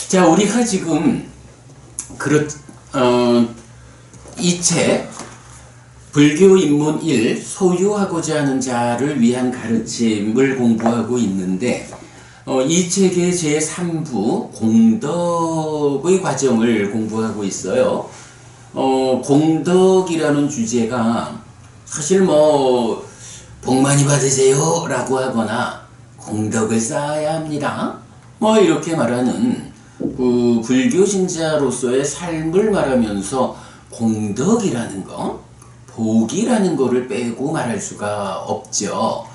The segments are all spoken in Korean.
자, 우리가 지금 이 책 불교 입문 1 소유하고자 하는 자를 위한 가르침을 공부하고 있는데 이 책의 제3부 공덕의 과정을 공부하고 있어요. 공덕이라는 주제가 사실 복 많이 받으세요 라고 하거나 공덕을 쌓아야 합니다 이렇게 말하는 불교 신자로서의 삶을 말하면서 공덕이라는 거, 복이라는 거를 빼고 말할 수가 없죠.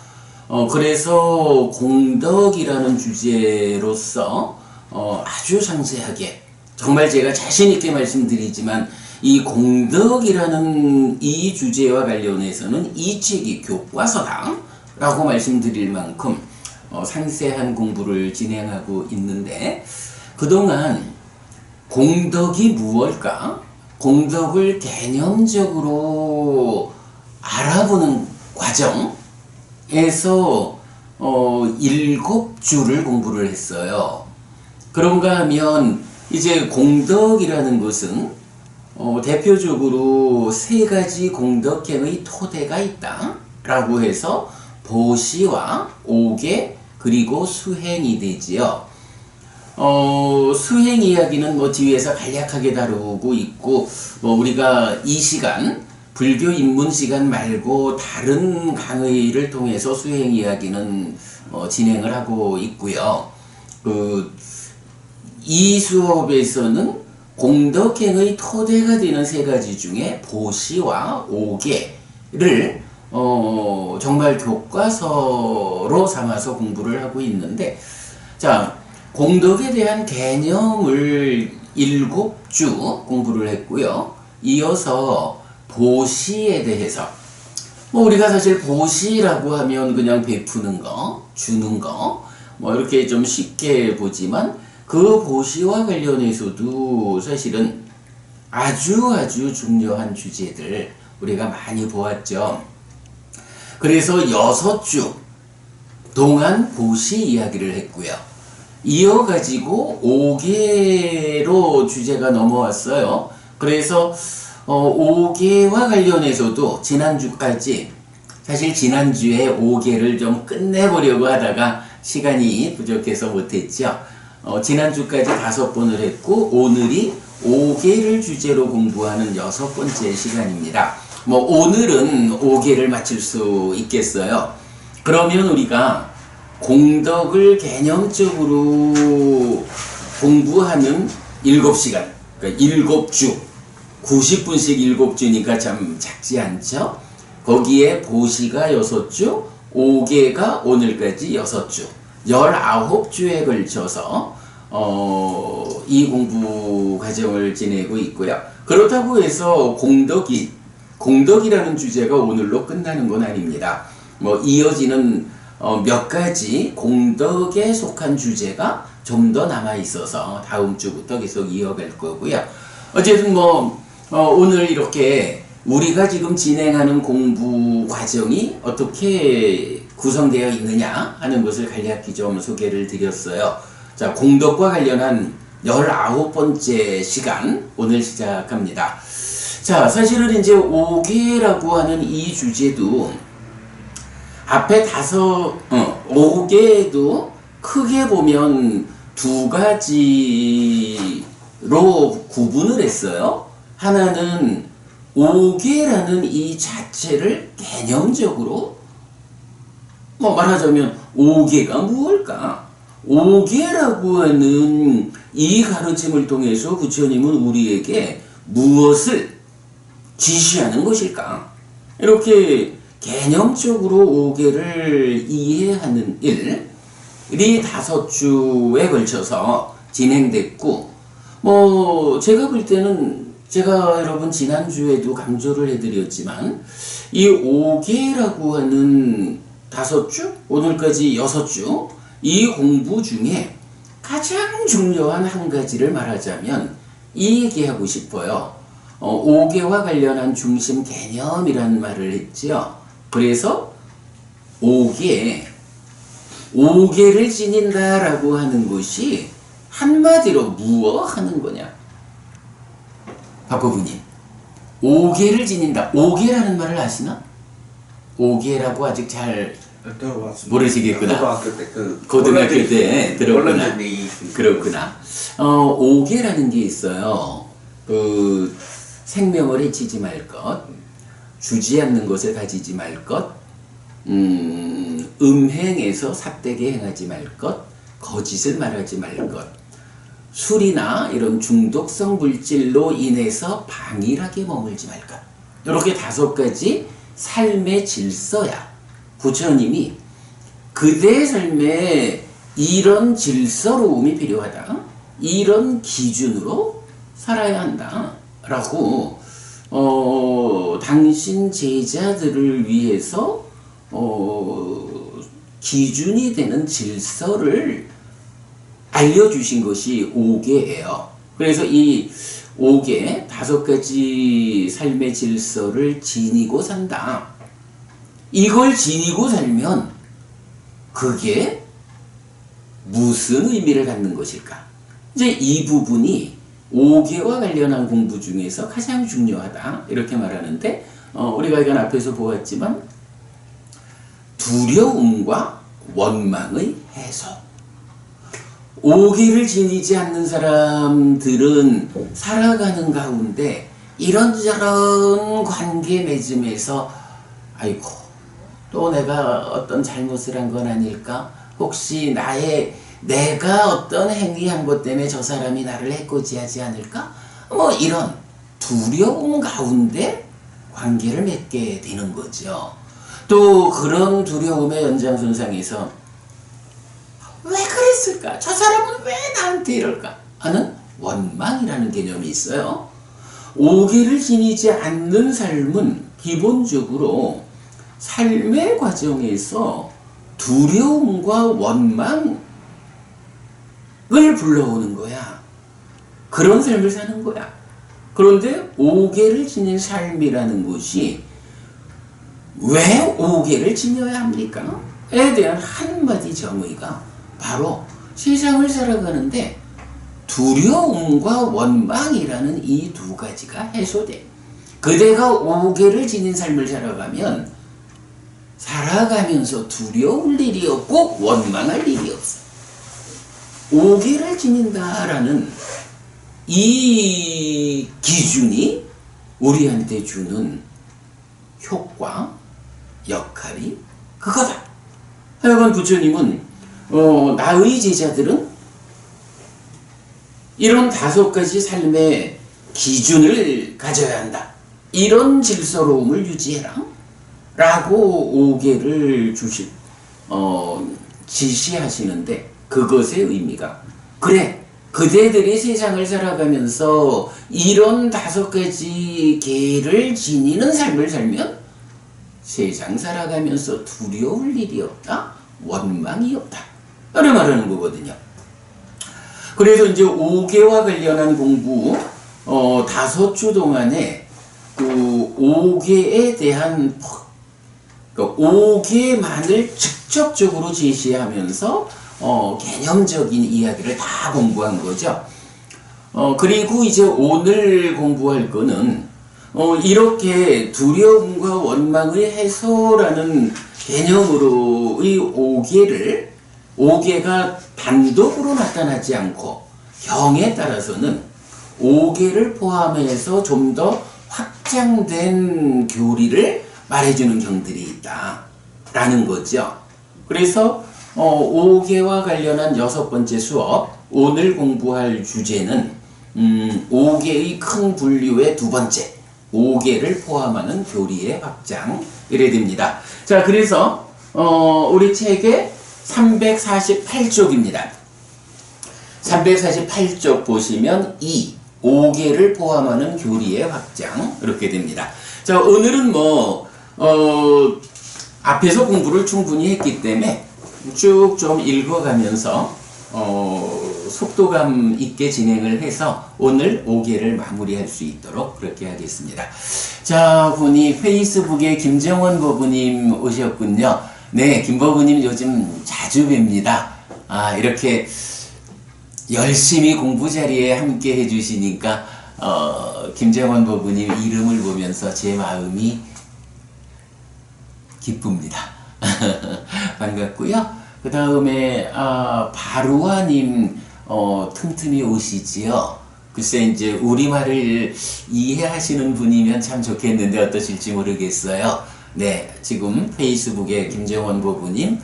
그래서 공덕이라는 주제로서 아주 상세하게, 정말 제가 자신있게 말씀드리지만 이 공덕이라는 이 주제와 관련해서는 이 책이 교과서다라고 말씀드릴 만큼 상세한 공부를 진행하고 있는데, 그동안 공덕이 무엇일까? 공덕을 개념적으로 알아보는 과정에서 7주를 공부를 했어요. 그런가 하면 이제 공덕이라는 것은 대표적으로 3가지 공덕행의 토대가 있다 라고 해서 보시와 오계 그리고 수행이 되지요. 수행 이야기는 뒤에서 간략하게 다루고 있고, 우리가 이 시간, 불교 입문 시간 말고 다른 강의를 통해서 수행 이야기는 진행을 하고 있고요. 이 수업에서는 공덕행의 토대가 되는 3가지 중에 보시와 오계를 정말 교과서로 삼아서 공부를 하고 있는데, 자, 공덕에 대한 개념을 7주 공부를 했고요. 이어서 보시에 대해서, 우리가 사실 보시라고 하면 그냥 베푸는 거, 주는 거, 이렇게 좀 쉽게 보지만 그 보시와 관련해서도 사실은 아주 중요한 주제들 우리가 많이 보았죠. 그래서 6주 동안 보시 이야기를 했고요. 이어가지고 5계로 주제가 넘어왔어요. 그래서 5계와 관련해서도 지난주까지, 사실 지난주에 5계를 좀 끝내보려고 하다가 시간이 부족해서 못했죠. 지난주까지 5번을 했고 오늘이 5계를 주제로 공부하는 6번째 시간입니다. 오늘은 5계를 마칠 수 있겠어요. 그러면 우리가 공덕을 개념적으로 공부하는 7시간, 그러니까 7주, 90분씩 7주니까 참 작지 않죠? 거기에 보시가 6주, 5계가 오늘까지 6주, 19주에 걸쳐서 이 공부 과정을 지내고 있고요. 그렇다고 해서 공덕이라는 주제가 오늘로 끝나는 건 아닙니다. 이어지는 몇 가지 공덕에 속한 주제가 좀 더 남아 있어서 다음 주부터 계속 이어갈 거고요. 어쨌든 오늘 이렇게 우리가 지금 진행하는 공부 과정이 어떻게 구성되어 있느냐 하는 것을 간략히 좀 소개를 드렸어요. 자, 공덕과 관련한 19번째 시간 오늘 시작합니다. 자, 사실은 이제 5계라고 하는 이 주제도 앞에 5계도 크게 보면 2가지로 구분을 했어요. 하나는 5계라는 이 자체를 개념적으로 말하자면 5계가 무엇일까? 5계라고 하는 이 가르침을 통해서 부처님은 우리에게 무엇을 지시하는 것일까? 이렇게 개념적으로 5계를 이해하는 일이 5주에 걸쳐서 진행됐고, 제가 볼 때는 제가 여러분 지난주에도 강조를 해드렸지만 이 5계라고 하는 5주, 오늘까지 6주 이 공부 중에 가장 중요한 한 가지를 말하자면 이 얘기하고 싶어요. 5계와 관련한 중심 개념이라는 말을 했지요. 그래서 5계를 지닌다라고 하는 것이 한마디로 무엇 하는 거냐? 박고부님, 오계를 지닌다. 오계라는 말을 아시나? 오계라고 아직 잘 모르시겠구나. 고등학교 때 들었구나. 그렇구나. 오계라는 게 있어요. 생명을 해치지 말 것, 주지 않는 것을 가지지 말 것, 음행에서 삿되게 행하지 말 것, 거짓을 말하지 말 것, 술이나 이런 중독성 물질로 인해서 방일하게 머물지 말 것. 이렇게 5가지 삶의 질서야. 부처님이 그대의 삶에 이런 질서로움이 필요하다. 이런 기준으로 살아야 한다. 라고 당신 제자들을 위해서 기준이 되는 질서를 알려주신 것이 오계예요. 그래서 이 오계 5가지 삶의 질서를 지니고 산다. 이걸 지니고 살면 그게 무슨 의미를 갖는 것일까? 이제 이 부분이 오계와 관련한 공부 중에서 가장 중요하다. 이렇게 말하는데 우리가 이건 앞에서 보았지만 두려움과 원망의 해소. 오계를 지니지 않는 사람들은 살아가는 가운데 이런저런 관계 맺음에서 아이고 또 내가 어떤 잘못을 한 건 아닐까? 혹시 내가 어떤 행위한 것 때문에 저 사람이 나를 해코지하지 않을까? 뭐 이런 두려움 가운데 관계를 맺게 되는 거죠. 또 그런 두려움의 연장선상에서 왜 그랬을까? 저 사람은 왜 나한테 이럴까? 하는 원망이라는 개념이 있어요. 오계를 지니지 않는 삶은 기본적으로 삶의 과정에서 두려움과 원망을 불러오는 거야. 그런 삶을 사는 거야. 그런데 오계를 지닌 삶이라는 것이 왜 오계를 지녀야 합니까? 에 대한 한마디 정의가 바로 세상을 살아가는데 두려움과 원망이라는 이 2가지가 해소돼. 그대가 오계를 지닌 삶을 살아가면 살아가면서 두려울 일이 없고 원망할 일이 없어. 오계를 지닌다라는 이 기준이 우리한테 주는 효과, 역할이 그거다. 하여간 부처님은 나의 제자들은 이런 5가지 삶의 기준을 가져야 한다. 이런 질서로움을 유지해라. 라고 오계를 지시하시는데 그것의 의미가 그래 그대들이 세상을 살아가면서 이런 5가지 계를 지니는 삶을 살면 세상 살아가면서 두려울 일이 없다. 원망이 없다. 이렇게 말하는 거거든요. 그래서 이제 오계와 관련한 공부 5주 동안에 그 오계에 대한 오계만을 직접적으로 제시하면서 개념적인 이야기를 다 공부한 거죠. 그리고 이제 오늘 공부할 거는 이렇게 두려움과 원망의 해소라는 개념으로의 오계가 단독으로 나타나지 않고 경에 따라서는 오계를 포함해서 좀 더 확장된 교리를 말해주는 경들이 있다라는 거죠. 그래서 오계와 관련한 6번째 수업, 오늘 공부할 주제는 오계의 큰 분류의 2번째, 오계를 포함하는 교리의 확장, 이래 됩니다. 자, 그래서 우리 책의 348쪽입니다. 348쪽 보시면 5계를 포함하는 교리의 확장 이렇게 됩니다. 자, 오늘은 앞에서 공부를 충분히 했기 때문에 쭉 좀 읽어가면서 속도감 있게 진행을 해서 오늘 5계를 마무리할 수 있도록 그렇게 하겠습니다. 자, 보니 페이스북에 김정원 법우님 오셨군요. 네, 김 법우님 요즘 자주 뵙니다. 이렇게 열심히 공부 자리에 함께 해주시니까 김정원 법부님 이름을 보면서 제 마음이 기쁩니다. 반갑고요. 그 다음에 바루아님 틈틈이 오시지요. 글쎄 이제 우리말을 이해하시는 분이면 참 좋겠는데 어떠실지 모르겠어요. 네, 지금 페이스북에 김정원 법부님,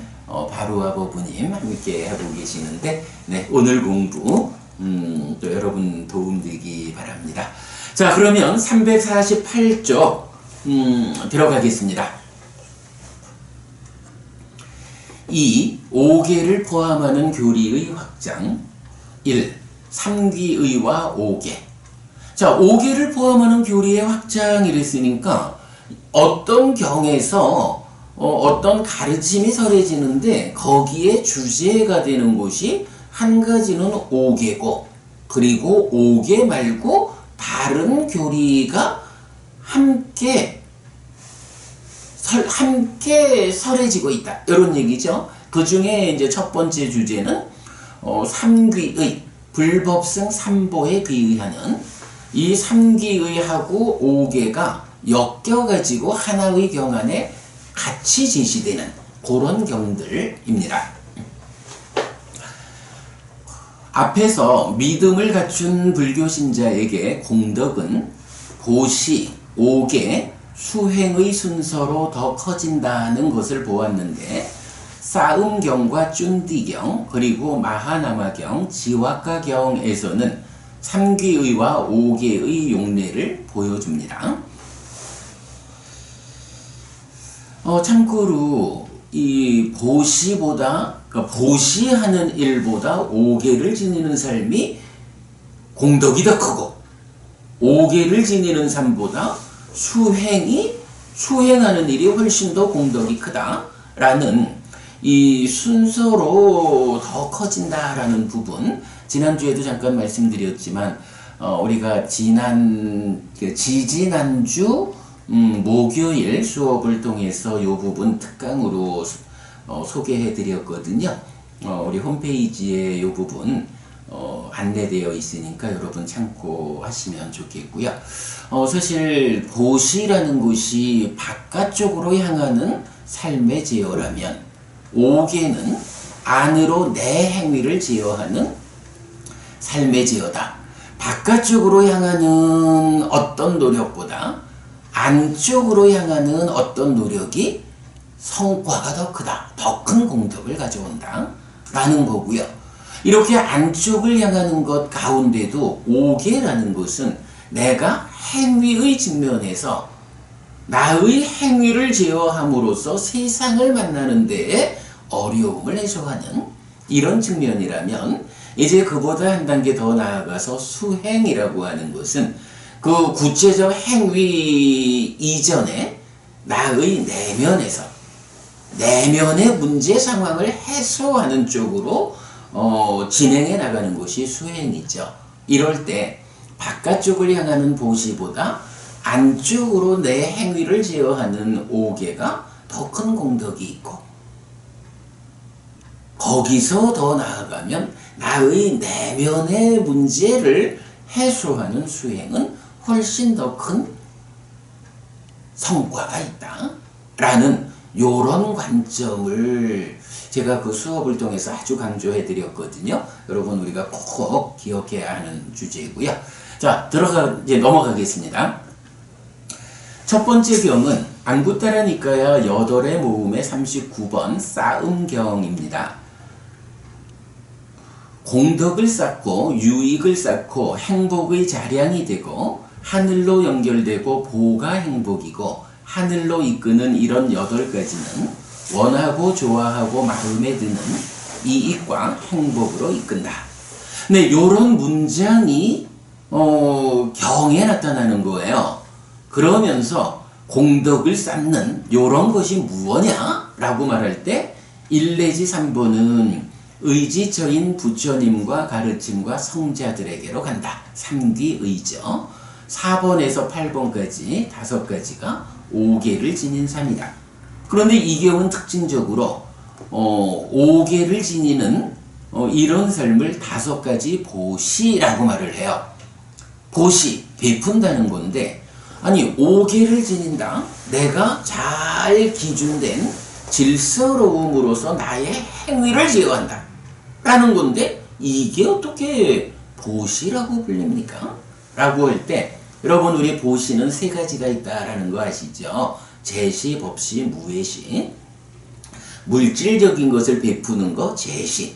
바루아 법부님 함께 하고 계시는데, 네, 오늘 공부 또 여러분 도움되기 바랍니다. 자, 그러면 348쪽 들어가겠습니다. 이 5개를 포함하는 교리의 확장 1. 3기의와 5개. 자, 5개를 포함하는 교리의 확장 이랬으니까 어떤 경에서 어떤 가르침이 설해지는데 거기에 주제가 되는 곳이 한 가지는 5개고 그리고 5개 말고 다른 교리가 함께 설해지고 있다. 이런 얘기죠. 그 중에 이제 첫 번째 주제는 3기의 불법성 3보에 귀의하는 이 3기의하고 5개가 엮여가지고 하나의 경 안에 같이 제시되는 그런 경들입니다. 앞에서 믿음을 갖춘 불교 신자에게 공덕은 보시, 5개, 수행의 순서로 더 커진다는 것을 보았는데 싸움경과 쭌디경 그리고 마하나마경, 지와가경에서는 3기의와 5개의 용례를 보여줍니다. 참고로 이 보시보다 그러니까 보시하는 일보다 5개를 지니는 삶이 공덕이 더 크고 5개를 지니는 삶보다 수행하는 일이 훨씬 더 공덕이 크다라는 이 순서로 더 커진다라는 부분, 지난주에도 잠깐 말씀드렸지만 우리가 지지난주 목요일 수업을 통해서 이 부분 특강으로 소개해 드렸거든요. 우리 홈페이지에 이 부분 안내되어 있으니까 여러분 참고하시면 좋겠고요. 사실 보시라는 것이 바깥쪽으로 향하는 삶의 제어라면 5개는 안으로 내 행위를 제어하는 삶의 제어다. 바깥쪽으로 향하는 어떤 노력보다 안쪽으로 향하는 어떤 노력이 성과가 더 크다. 더 큰 공덕을 가져온다. 라는 거고요. 이렇게 안쪽을 향하는 것 가운데도 5개라는 것은 내가 행위의 측면에서 나의 행위를 제어함으로써 세상을 만나는 데에 어려움을 해소하는 이런 측면이라면 이제 그보다 한 단계 더 나아가서 수행이라고 하는 것은 그 구체적 행위 이전에 나의 내면의 문제 상황을 해소하는 쪽으로 진행해 나가는 것이 수행이죠. 이럴 때 바깥쪽을 향하는 보시보다 안쪽으로 내 행위를 제어하는 5개가 더 큰 공덕이 있고 거기서 더 나아가면 나의 내면의 문제를 해소하는 수행은 훨씬 더 큰 성과가 있다 라는 요런 관점을 제가 그 수업을 통해서 아주 강조해 드렸거든요. 여러분 우리가 꼭 기억해야 하는 주제이고요. 자, 이제 넘어가겠습니다. 첫 번째 경은 안구따라 니까야 8의 모음의 39번 싸움경입니다. 공덕을 쌓고 유익을 쌓고 행복의 자량이 되고 하늘로 연결되고 보가 행복이고 하늘로 이끄는 이런 8가지는 원하고 좋아하고 마음에 드는 이익과 행복으로 이끈다. 네, 요런 문장이 경에 나타나는 거예요. 그러면서 공덕을 쌓는 요런 것이 무엇냐? 라고 말할 때 1 내지 3번은 의지처인 부처님과 가르침과 성자들에게로 간다. 3기의죠. 4번에서 8번까지 5가지가 5개를 지닌 삶이다. 그런데 이 경은 특징적으로 5개를 지니는 이런 삶을 5가지 보시라고 말을 해요. 보시, 베푼다는 건데, 아니 5계를 지닌다. 내가 잘 기준된 질서로움으로서 나의 행위를 제어한다 라는 건데, 이게 어떻게 보시라고 불립니까? 라고 할 때, 여러분 우리 보시는 3가지가 있다라는 거 아시죠? 제시, 법시, 무예시. 물질적인 것을 베푸는 거 제시,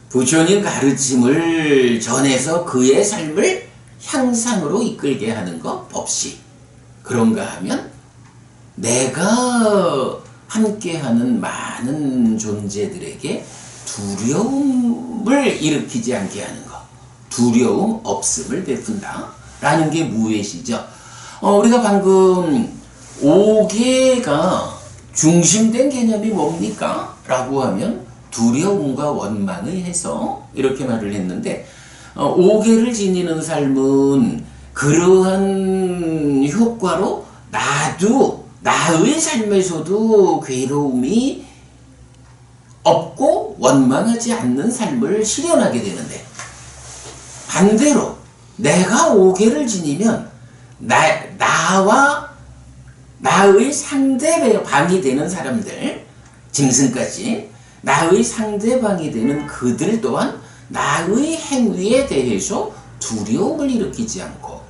부처님 가르침을 전해서 그의 삶을 향상으로 이끌게 하는 거 법시. 그런가 하면 내가 함께하는 많은 존재들에게 두려움을 일으키지 않게 하는 거, 두려움 없음을 베푼다 라는 게 무예시죠. 우리가 방금 5계가 중심된 개념이 뭡니까? 라고 하면 두려움과 원망의 해서 이렇게 말을 했는데, 5계를 지니는 삶은 그러한 효과로 나도 나의 삶에서도 괴로움이 없고 원망하지 않는 삶을 실현하게 되는데, 반대로 내가 5계를 지니면 나와 나의 상대방이 되는 사람들, 짐승까지 나의 상대방이 되는 그들 또한 나의 행위에 대해서 두려움을 일으키지 않고,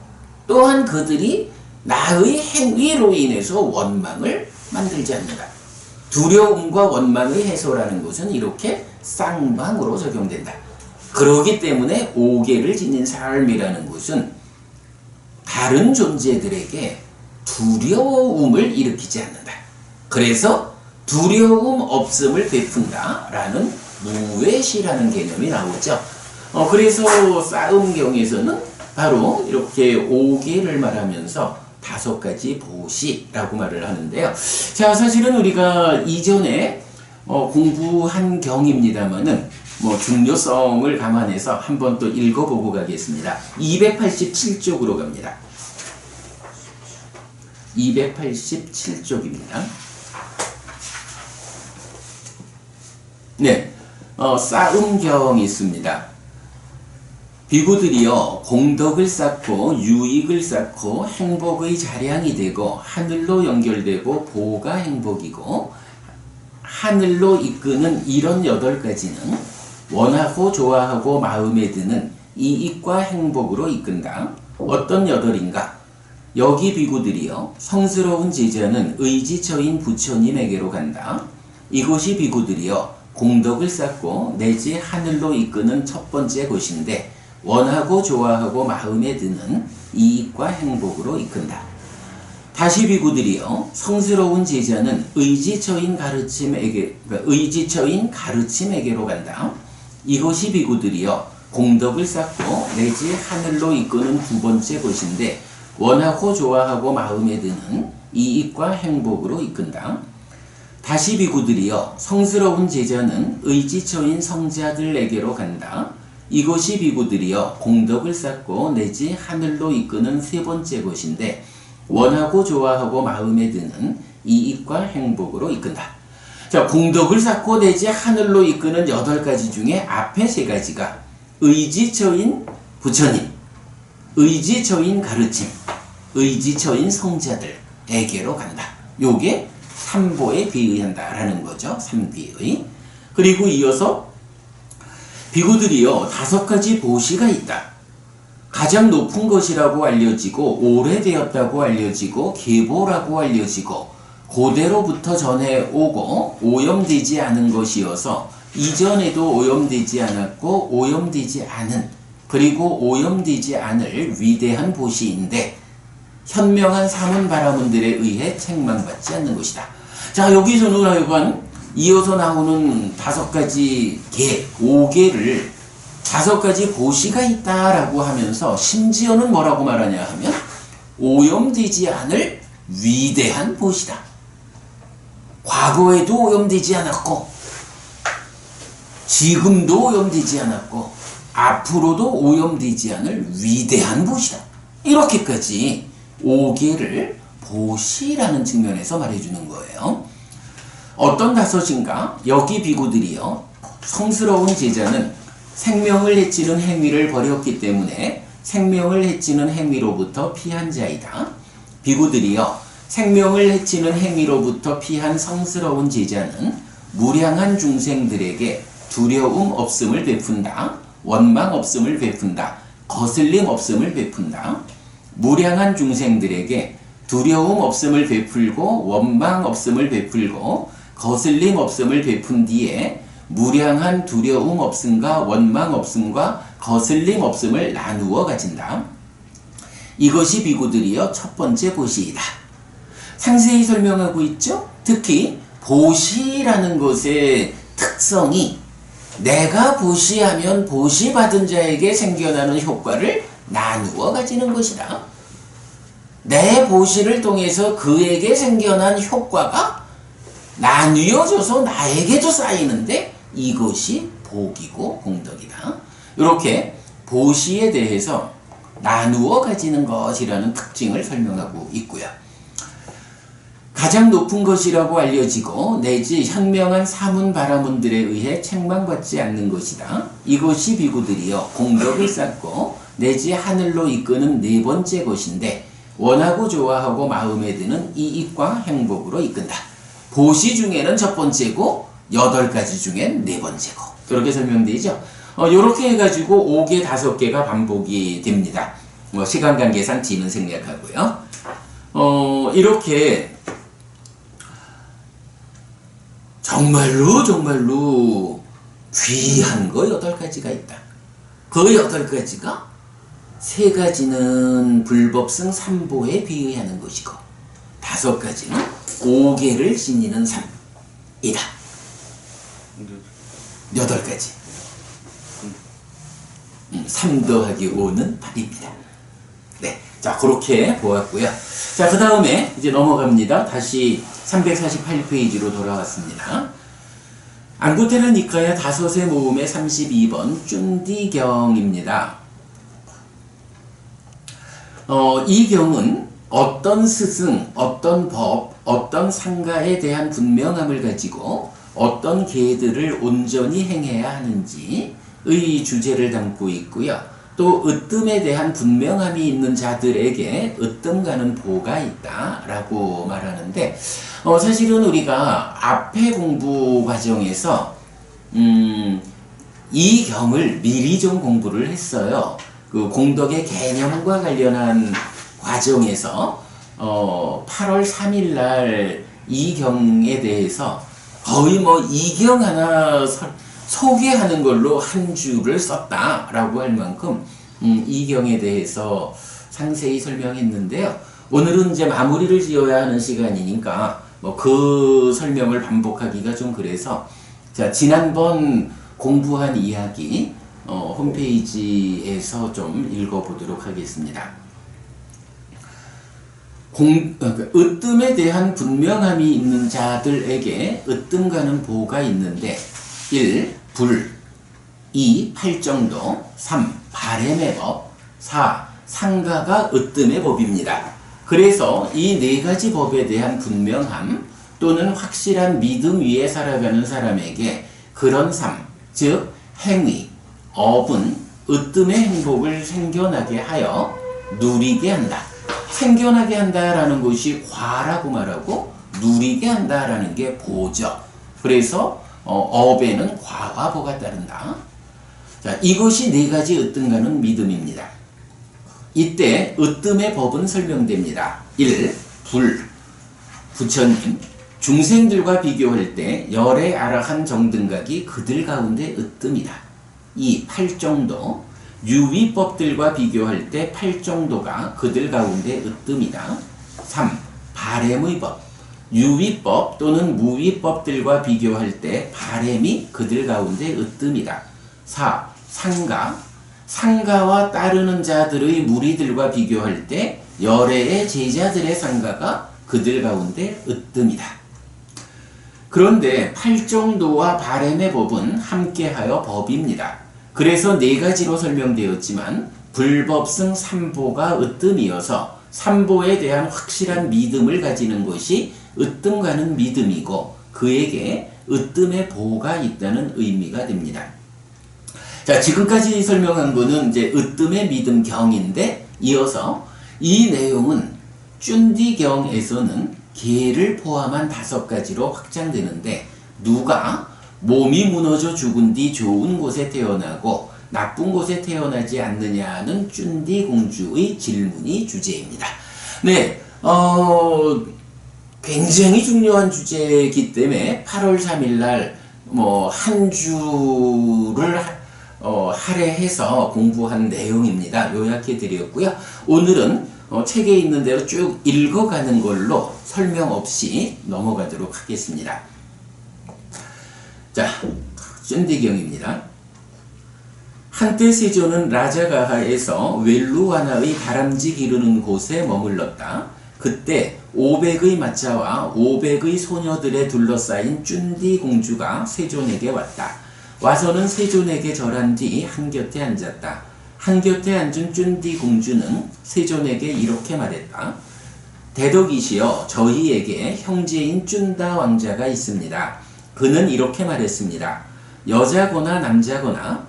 또한 그들이 나의 행위로 인해서 원망을 만들지 않는다. 두려움과 원망의 해소라는 것은 이렇게 쌍방으로 적용된다. 그렇기 때문에 5계를 지닌 삶이라는 것은 다른 존재들에게 두려움을 일으키지 않는다. 그래서 두려움 없음을 베푼다 라는 무외시라는 개념이 나오죠. 그래서 싸움경에서는 바로 이렇게 5계를 말하면서 5가지 보시라고 말을 하는데요. 자, 사실은 우리가 이전에 공부한 경입니다만은 중요성을 감안해서 한번 또 읽어보고 가겠습니다. 287쪽으로 갑니다. 287쪽입니다. 네, 싸움경이 있습니다. 비구들이여 공덕을 쌓고 유익을 쌓고 행복의 자량이 되고 하늘로 연결되고 보가 행복이고 하늘로 이끄는 이런 8가지는 원하고 좋아하고 마음에 드는 이익과 행복으로 이끈다. 어떤 8인가? 여기 비구들이여 성스러운 제자는 의지처인 부처님에게로 간다. 이곳이 비구들이여 공덕을 쌓고 내지 하늘로 이끄는 첫 번째 곳인데 원하고 좋아하고 마음에 드는 이익과 행복으로 이끈다. 다시 비구들이여 성스러운 제자는 의지처인 가르침에게로 간다. 이곳이 비구들이여 공덕을 쌓고 내지 하늘로 이끄는 두 번째 곳인데 원하고 좋아하고 마음에 드는 이익과 행복으로 이끈다. 다시 비구들이여 성스러운 제자는 의지처인 성자들에게로 간다. 이곳이 비구들이여 공덕을 쌓고 내지 하늘로 이끄는 세 번째 곳인데 원하고 좋아하고 마음에 드는 이익과 행복으로 이끈다. 자, 공덕을 쌓고 내지 하늘로 이끄는 8가지 중에 앞에 3가지가 의지처인 부처님, 의지처인 가르침, 의지처인 성자들에게로 간다. 요게 3보에 비의한다라는 거죠. 3비의. 그리고 이어서 비구들이여 5가지 보시가 있다. 가장 높은 것이라고 알려지고 오래되었다고 알려지고 계보라고 알려지고 고대로부터 전해오고 오염되지 않은 것이어서 이전에도 오염되지 않았고 오염되지 않은 그리고 오염되지 않을 위대한 보시인데 현명한 사문바라문들에 의해 책망받지 않는 것이다. 자, 여기서는 하여간 이어서 나오는 5가지 계, 5계를 5가지 보시가 있다라고 하면서 심지어는 뭐라고 말하냐 하면 오염되지 않을 위대한 보시다. 과거에도 오염되지 않았고 지금도 오염되지 않았고 앞으로도 오염되지 않을 위대한 보시다. 이렇게까지 5계를 보시라는 측면에서 말해주는 거예요. 어떤 5인가? 여기 비구들이요 성스러운 제자는 생명을 해치는 행위를 벌였기 때문에 생명을 해치는 행위로부터 피한 자이다. 비구들이여, 생명을 해치는 행위로부터 피한 성스러운 제자는 무량한 중생들에게 두려움 없음을 베푼다. 원망 없음을 베푼다. 거슬림 없음을 베푼다. 무량한 중생들에게 두려움 없음을 베풀고 원망 없음을 베풀고 거슬림 없음을 베푼 뒤에 무량한 두려움 없음과 원망 없음과 거슬림 없음을 나누어 가진다. 이것이 비구들이여 첫 번째 보시이다. 상세히 설명하고 있죠. 특히 보시라는 것의 특성이 내가 보시하면 보시받은 자에게 생겨나는 효과를 나누어 가지는 것이다. 내 보시를 통해서 그에게 생겨난 효과가 나뉘어져서 나에게도 쌓이는데 이것이 복이고 공덕이다. 이렇게 보시에 대해서 나누어 가지는 것이라는 특징을 설명하고 있고요. 가장 높은 것이라고 알려지고 내지 현명한 사문 바라문들에 의해 책망받지 않는 것이다. 이것이 비구들이여 공덕을 쌓고 내지 하늘로 이끄는 네 번째 것인데 원하고 좋아하고 마음에 드는 이익과 행복으로 이끈다. 보시 중에는 첫 번째고 8가지 중엔 네 번째고 그렇게 설명되죠. 이렇게 해가지고 5개, 5개가 반복이 됩니다. 시간 관계상 D는 생략하고요. 이렇게 정말로 귀한 거 8가지가 있다. 그 8가지가 3가지는 불법승 3보에 비의하는 것이고 5가지는 5개를 지니는 삶이다. 8가지. 3 더하기 5는 8입니다. 네. 자, 그렇게 보았고요. 자, 그 다음에 이제 넘어갑니다. 다시 348페이지로 돌아왔습니다. 안구테라 니카야 다섯의 모음의 32번 쭌디경입니다. 이 경은 어떤 스승, 어떤 법, 어떤 상가에 대한 분명함을 가지고 어떤 계들을 온전히 행해야 하는지의 주제를 담고 있고요. 또 으뜸에 대한 분명함이 있는 자들에게 으뜸 가는 보가 있다라고 말하는데 사실은 우리가 앞에 공부 과정에서 이 경을 미리 좀 공부를 했어요. 그 공덕의 개념과 관련한 과정에서 8월 3일 날 이 경에 대해서 거의 이 경 하나 소개하는 걸로 한 주를 썼다라고 할 만큼 이 경에 대해서 상세히 설명했는데요. 오늘은 이제 마무리를 지어야 하는 시간이니까 그 설명을 반복하기가 좀 그래서 자, 지난번 공부한 이야기 홈페이지에서 좀 읽어보도록 하겠습니다. 으뜸에 대한 분명함이 있는 자들에게 으뜸 가는 보가 있는데 1. 불 2. 팔정도 3. 바램의 법 4. 상가가 으뜸의 법입니다. 그래서 이 4가지 법에 대한 분명함 또는 확실한 믿음 위에 살아가는 사람에게 그런 삶, 즉 행위, 업은 으뜸의 행복을 생겨나게 하여 누리게 한다. 생겨나게 한다라는 것이 과라고 말하고 누리게 한다라는 게 보죠. 그래서 업에는 과와 보가 따른다. 자, 이것이 4가지 으뜸가는 믿음입니다. 이때 으뜸의 법은 설명됩니다. 1. 불. 부처님, 중생들과 비교할 때 열의 아라한 정등각이 그들 가운데 으뜸이다. 2. 팔정도. 유위법들과 비교할 때 팔정도가 그들 가운데 으뜸이다. 3. 바램의 법. 유위법 또는 무위법들과 비교할 때 바램이 그들 가운데 으뜸이다. 4. 상가. 상가와 따르는 자들의 무리들과 비교할 때 열애의 제자들의 상가가 그들 가운데 으뜸이다. 그런데 팔정도와 바램의 법은 함께하여 법입니다. 그래서 4가지로 설명되었지만 불법승 3보가 으뜸이어서 3보에 대한 확실한 믿음을 가지는 것이 으뜸 가는 믿음이고 그에게 으뜸의 보호가 있다는 의미가 됩니다. 자, 지금까지 설명한 거는 이제 으뜸의 믿음경인데, 이어서 이 내용은 쭌디경에서는 개를 포함한 5가지로 확장되는데, 누가 몸이 무너져 죽은 뒤 좋은 곳에 태어나고 나쁜 곳에 태어나지 않느냐는 쭌디 공주의 질문이 주제입니다. 네, 굉장히 중요한 주제이기 때문에 8월 3일 날 한 주를 할애해서 공부한 내용입니다. 요약해 드렸고요. 오늘은 책에 있는 대로 쭉 읽어가는 걸로 설명 없이 넘어가도록 하겠습니다. 자, 쭌디경입니다. 한때 세조는 라자가하에서 웰루와나의 다람쥐 기르는 곳에 머물렀다. 그때 500의 마차와 500의 소녀들에 둘러싸인 쭌디 공주가 세존에게 왔다. 와서는 세존에게 절한 뒤 한곁에 앉았다. 한곁에 앉은 쭌디 공주는 세존에게 이렇게 말했다. 대덕이시여, 저희에게 형제인 쭌다 왕자가 있습니다. 그는 이렇게 말했습니다. 여자거나 남자거나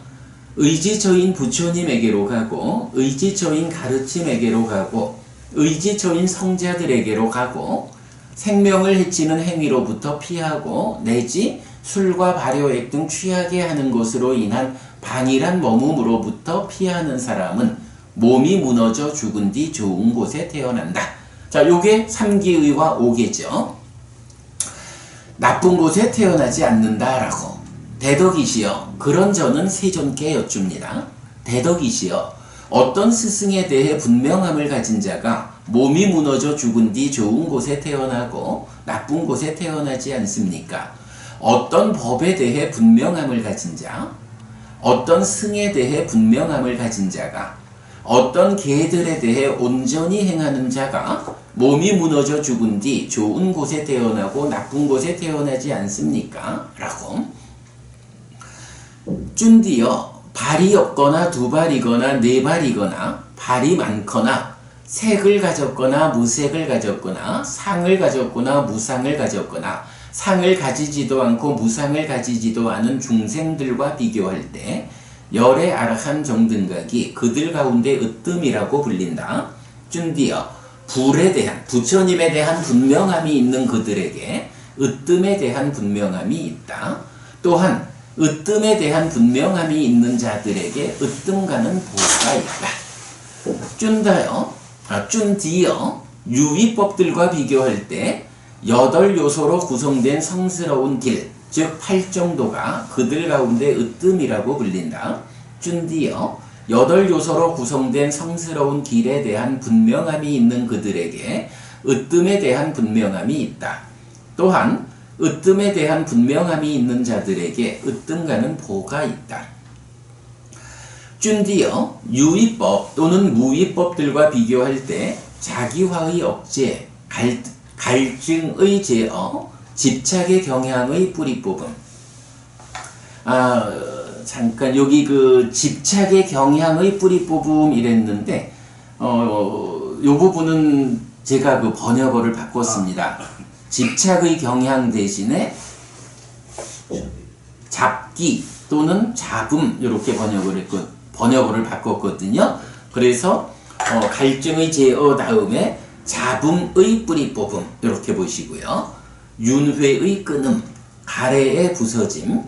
의지처인 부처님에게로 가고 의지처인 가르침에게로 가고 의지처인 성자들에게로 가고 생명을 해치는 행위로부터 피하고 내지 술과 발효액 등 취하게 하는 것으로 인한 방일한 머뭅으로부터 피하는 사람은 몸이 무너져 죽은 뒤 좋은 곳에 태어난다. 자, 요게 3기의와 5개죠. 나쁜 곳에 태어나지 않는다라고. 대덕이시여, 그런 저는 세존께 여쭙니다. 대덕이시여, 어떤 스승에 대해 분명함을 가진 자가 몸이 무너져 죽은 뒤 좋은 곳에 태어나고 나쁜 곳에 태어나지 않습니까? 어떤 법에 대해 분명함을 가진 자, 어떤 승에 대해 분명함을 가진 자가, 어떤 계들에 대해 온전히 행하는 자가 몸이 무너져 죽은 뒤 좋은 곳에 태어나고 나쁜 곳에 태어나지 않습니까? 라고. 쭌디여, 발이 없거나 2발이거나 4발이거나 발이 많거나 색을 가졌거나 무색을 가졌거나 상을 가졌거나 무상을 가졌거나 상을 가지지도 않고 무상을 가지지도 않은 중생들과 비교할 때 열의 아라한 정등각이 그들 가운데 으뜸이라고 불린다. 쭌디여, 불에 대한, 부처님에 대한 분명함이 있는 그들에게 으뜸에 대한 분명함이 있다. 또한 으뜸에 대한 분명함이 있는 자들에게 으뜸가는 보호가 있다. 쭌디여, 유의법들과 비교할 때 8요소로 구성된 성스러운 길, 즉 8정도가 그들 가운데 으뜸이라고 불린다. 쭌디여, 8요소로 구성된 성스러운 길에 대한 분명함이 있는 그들에게 으뜸에 대한 분명함이 있다. 또한 으뜸에 대한 분명함이 있는 자들에게 으뜸가는 보가 있다. 쭌디여, 유의법 또는 무의법들과 비교할 때 자기화의 억제, 갈증의 제어, 집착의 경향의 뿌리뽑음. 잠깐 여기 그 집착의 경향의 뿌리뽑음 이랬는데 요 부분은 제가 그 번역어를 바꿨습니다. 집착의 경향 대신에 잡기 또는 잡음 이렇게 번역어를 바꿨거든요. 그래서 갈증의 제어 다음에 잡음의 뿌리 뽑음 이렇게 보시고요. 윤회의 끊음, 가래의 부서짐,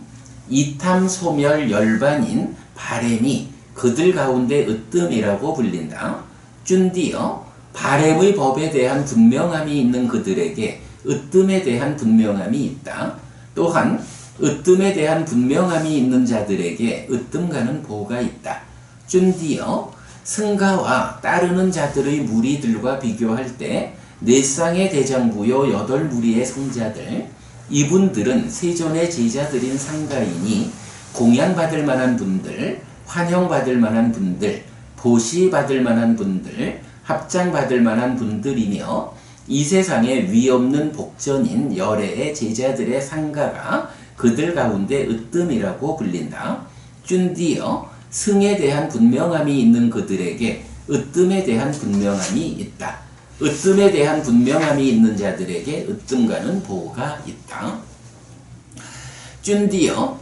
이탐 소멸 열반인 바램이 그들 가운데 으뜸이라고 불린다. 쭌디여, 바램의 법에 대한 분명함이 있는 그들에게 으뜸에 대한 분명함이 있다. 또한 으뜸에 대한 분명함이 있는 자들에게 으뜸가는 보가 있다. 쭌디여, 승가와 따르는 자들의 무리들과 비교할 때 넷상의 대장부요 8무리의 성자들, 이분들은 세존의 제자들인 상가이니 공양받을 만한 분들, 환영받을 만한 분들, 보시받을 만한 분들, 합장받을 만한 분들이며 이 세상에 위없는 복전인 열애의 제자들의 상가가 그들 가운데 으뜸이라고 불린다. 쭌디여, 승에 대한 분명함이 있는 그들에게 으뜸에 대한 분명함이 있다. 으뜸에 대한 분명함이 있는 자들에게 으뜸가는 보호가 있다. 쭌디어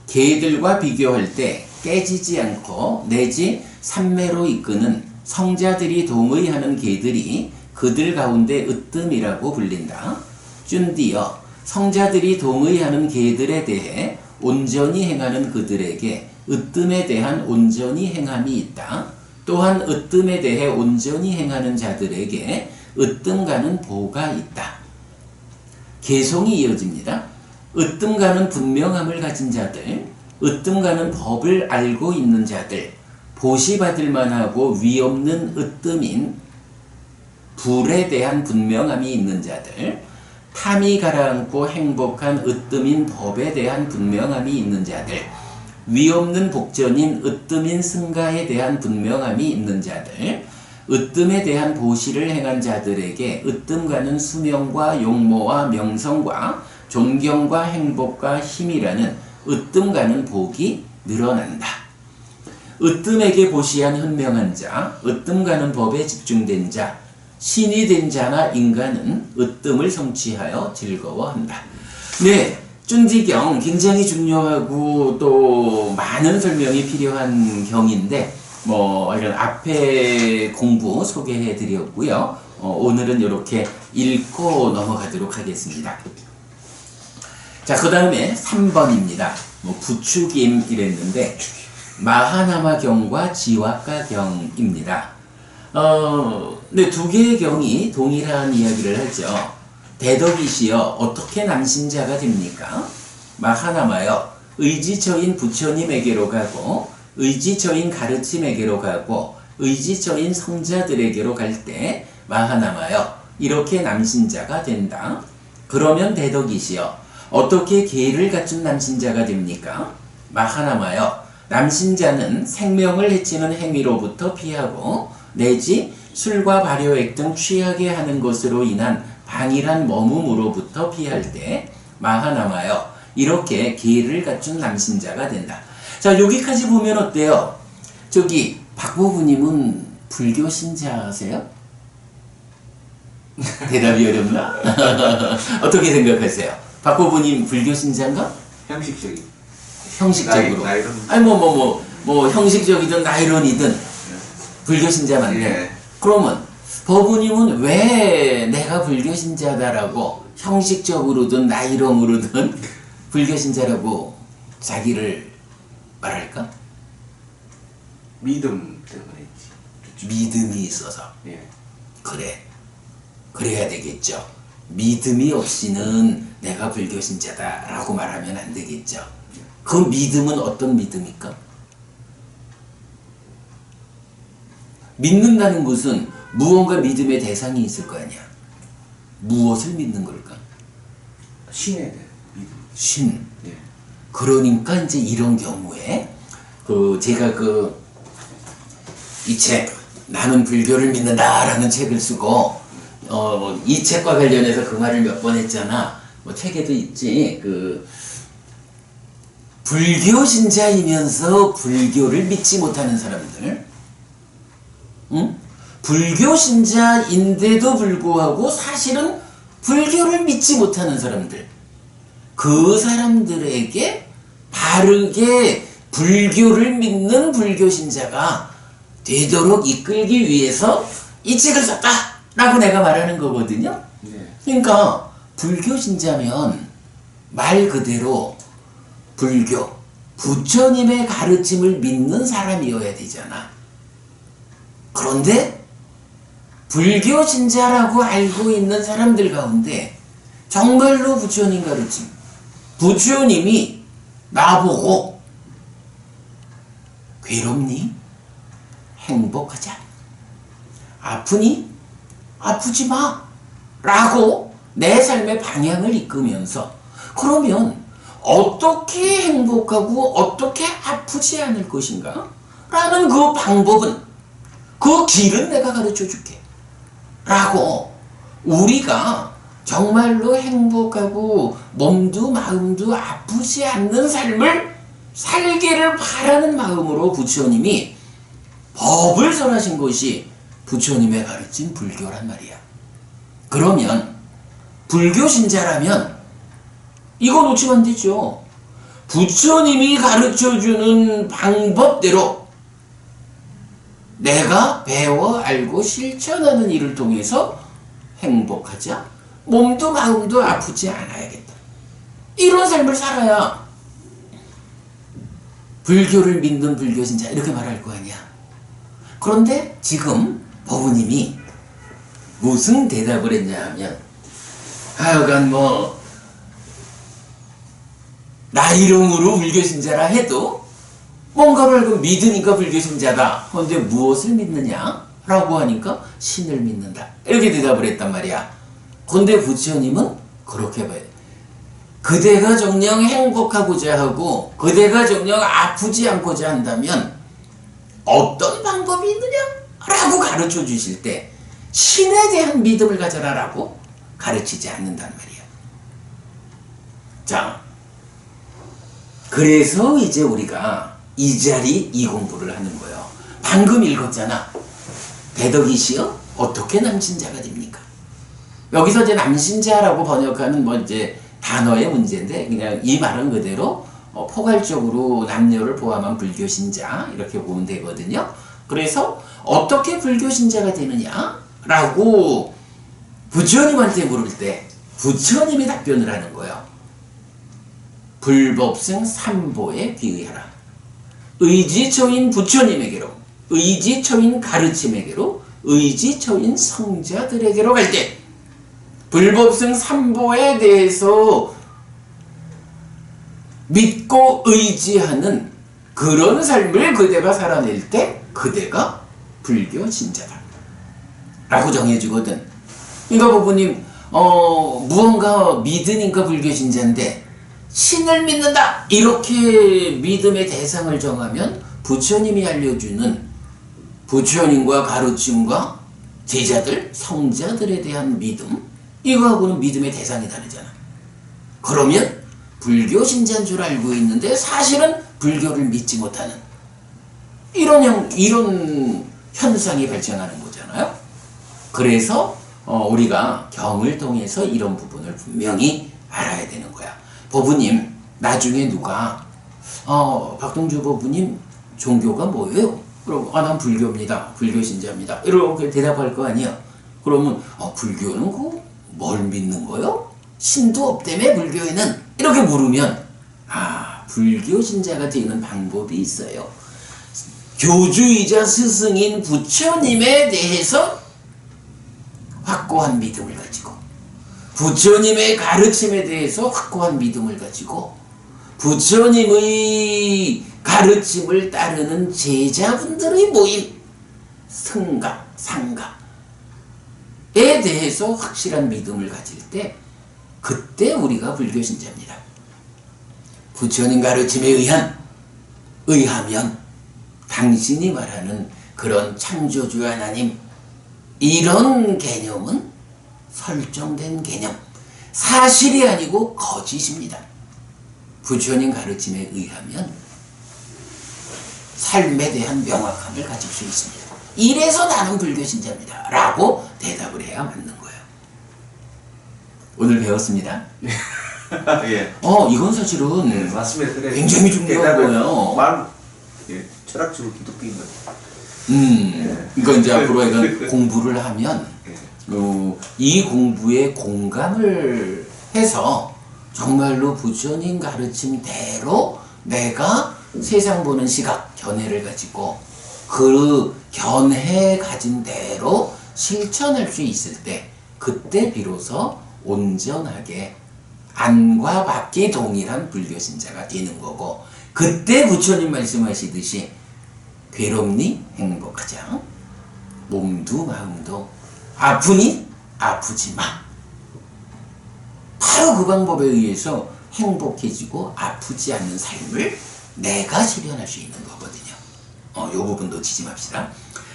개들과 비교할 때 깨지지 않고 내지 산매로 이끄는 성자들이 동의하는 개들이 그들 가운데 으뜸이라고 불린다. 쭌디어 성자들이 동의하는 개들에 대해 온전히 행하는 그들에게 으뜸에 대한 온전히 행함이 있다. 또한 으뜸에 대해 온전히 행하는 자들에게 으뜸가는 보가 있다. 개송이 이어집니다. 으뜸가는 분명함을 가진 자들, 으뜸가는 법을 알고 있는 자들, 보시받을 만하고 위없는 으뜸인 불에 대한 분명함이 있는 자들, 탐이 가라앉고 행복한 으뜸인 법에 대한 분명함이 있는 자들, 위없는 복전인 으뜸인 승가에 대한 분명함이 있는 자들, 으뜸에 대한 보시를 행한 자들에게 으뜸가는 수명과 용모와 명성과 존경과 행복과 힘이라는 으뜸가는 복이 늘어난다. 으뜸에게 보시한 현명한 자, 으뜸가는 법에 집중된 자, 신이 된 자나 인간은 으뜸을 성취하여 즐거워한다. 네, 쭌디경 굉장히 중요하고 또 많은 설명이 필요한 경인데 이런 앞에 공부 소개해 드렸고요. 오늘은 이렇게 읽고 넘어가도록 하겠습니다. 자, 그 다음에 3번입니다. 부추김 이랬는데 마하나마경과 지와가경입니다. 네, 두 개의 경이 동일한 이야기를 하죠. 대덕이시여 어떻게 남신자가 됩니까? 마하나마여 의지처인 부처님에게로 가고 의지처인 가르침에게로 가고 의지처인 성자들에게로 갈 때 마하나마여 이렇게 남신자가 된다. 그러면 대덕이시여 어떻게 계를 갖춘 남신자가 됩니까? 마하나마여 남신자는 생명을 해치는 행위로부터 피하고 내지 술과 발효액 등 취하게 하는 것으로 인한 방일한 머움으로부터 피할 때 마하나마여 이렇게 계를 갖춘 남신자가 된다. 자, 여기까지 보면 어때요? 저기 박보부님은 불교 신자세요? 대답이 어렵나? 어떻게 생각하세요? 박보부님 불교 신자인가? 형식적인. 형식적으로. 나이론. 아니 형식적이든 나이론이든 불교 신자 맞네. 예. 그러면 법부님은 왜 내가 불교 신자다라고 형식적으로든 나이론으로든 불교 신자라고 자기를 말할까? 믿음 때문이지. 믿음이 있어서. 예. 그래. 그래야 되겠죠. 믿음이 없이는 내가 불교 신자다라고 말하면 안 되겠죠. 그 믿음은 어떤 믿음일까? 믿는다는 것은 무언가 믿음의 대상이 있을 거 아니야. 무엇을 믿는 걸까? 신에 대한 믿음. 신. 예. 그러니까 이제 이런 경우에 제가 이 책 나는 불교를 믿는다라는 책을 쓰고 이 책과 관련해서 그 말을 몇 번 했잖아. 책에도 있지. 불교 신자이면서 불교를 믿지 못하는 사람들. 응? 불교 신자인데도 불구하고 사실은 불교를 믿지 못하는 사람들. 그 사람들에게 바르게 불교를 믿는 불교 신자가 되도록 이끌기 위해서 이 책을 썼다라고 내가 말하는 거거든요. 네. 그러니까 불교 신자면 말 그대로 불교, 부처님의 가르침을 믿는 사람이어야 되잖아. 그런데 불교 신자라고 알고 있는 사람들 가운데 정말로 부처님 가르침, 부처님이 나보고 괴롭니? 행복하자. 아프니? 아프지 마. 라고 내 삶의 방향을 이끌면서 그러면 어떻게 행복하고 어떻게 아프지 않을 것인가? 라는 그 방법은 그 길은 내가 가르쳐 줄게. 라고 우리가 정말로 행복하고 몸도 마음도 아프지 않는 삶을 살기를 바라는 마음으로 부처님이 법을 설하신 것이 부처님의 가르친 불교란 말이야. 그러면 불교 신자라면 이거 놓치면 안 되죠. 부처님이 가르쳐주는 방법대로 내가 배워 알고 실천하는 일을 통해서 행복하자. 몸도 마음도 아프지 않아야겠다. 이런 삶을 살아야 불교를 믿는 불교신자 이렇게 말할 거 아니야. 그런데 지금 법우님이 무슨 대답을 했냐 하면 하여간 뭐 나 이름으로 불교신자라 해도 뭔가를 알고 믿으니까 불교신자다. 그런데 무엇을 믿느냐? 라고 하니까 신을 믿는다. 이렇게 대답을 했단 말이야. 근데 부처님은 그렇게 봐요. 그대가 정녕 행복하고자 하고 그대가 정녕 아프지 않고자 한다면 어떤 방법이 있느냐? 라고 가르쳐 주실 때 신에 대한 믿음을 가져라 라고 가르치지 않는단 말이야. 자, 그래서 이제 우리가 이 자리 이 공부를 하는 거예요. 방금 읽었잖아. 대덕이시여 어떻게 남신자가 됩니까? 여기서 이제 남신자라고 번역하는 뭐 이제 단어의 문제인데 그냥 이 말은 그대로 포괄적으로 남녀를 포함한 불교신자 이렇게 보면 되거든요. 그래서 어떻게 불교신자가 되느냐라고 부처님한테 물을 때 부처님이 답변을 하는 거예요. 불법승 삼보에 비의하라. 의지처인 부처님에게로, 의지처인 가르침에게로, 의지처인 성자들에게로 갈 때 불법승 삼보에 대해서 믿고 의지하는 그런 삶을 그대가 살아낼 때 그대가 불교 신자다 라고 정해주거든. 그러니까 부부님 무언가 믿으니까 불교 신자인데 신을 믿는다 이렇게 믿음의 대상을 정하면 부처님이 알려주는 부처님과 가르침과 제자들, 성자들에 대한 믿음 이거하고는 믿음의 대상이 다르잖아. 그러면 불교 신자인 줄 알고 있는데 사실은 불교를 믿지 못하는 이런 현상이 발생하는 거잖아요. 그래서 우리가 경을 통해서 이런 부분을 분명히 알아야 되는 거야. 법우님, 나중에 누가 박동주 법우님 종교가 뭐예요? 그러고 난 불교입니다. 불교 신자입니다. 이렇게 대답할 거 아니야. 그러면 불교는 뭘 믿는 거요? 신도 없다며 불교에는? 이렇게 물으면 불교 신자가 되는 방법이 있어요. 교주이자 스승인 부처님에 대해서 확고한 믿음을 가지고 부처님의 가르침에 대해서 확고한 믿음을 가지고 부처님의 가르침을 따르는 제자분들의 모임, 승가, 상가에 대해서 확실한 믿음을 가질 때 그때 우리가 불교신자입니다. 부처님 가르침에 의하면 당신이 말하는 그런 창조주 하나님 이런 개념은 설정된 개념, 사실이 아니고 거짓입니다. 부처님 가르침에 의하면 삶에 대한 명확함을 가질 수 있습니다. 이래서 나는 불교신자입니다. 라고 대답을 해야 맞는 거예요. 오늘 배웠습니다. 예. 이건 사실은 네, 맞습니다. 그래. 굉장히 중요한 거예요. 철학적으로 기독교인 거죠. 그러니까 이제 앞으로 애가 공부를 하면 이 공부에 공감을 해서 정말로 부처님 가르침대로 내가 세상 보는 시각, 견해를 가지고 그 견해 가진 대로 실천할 수 있을 때 그때 비로소 온전하게 안과 밖이 동일한 불교신자가 되는 거고 그때 부처님 말씀하시듯이 괴롭니 행복하자. 몸도 마음도 아프니 아프지 마. 바로 그 방법에 의해서 행복해지고 아프지 않는 삶을 내가 실현할 수 있는 거거든요. 요 부분 놓치지 맙시다.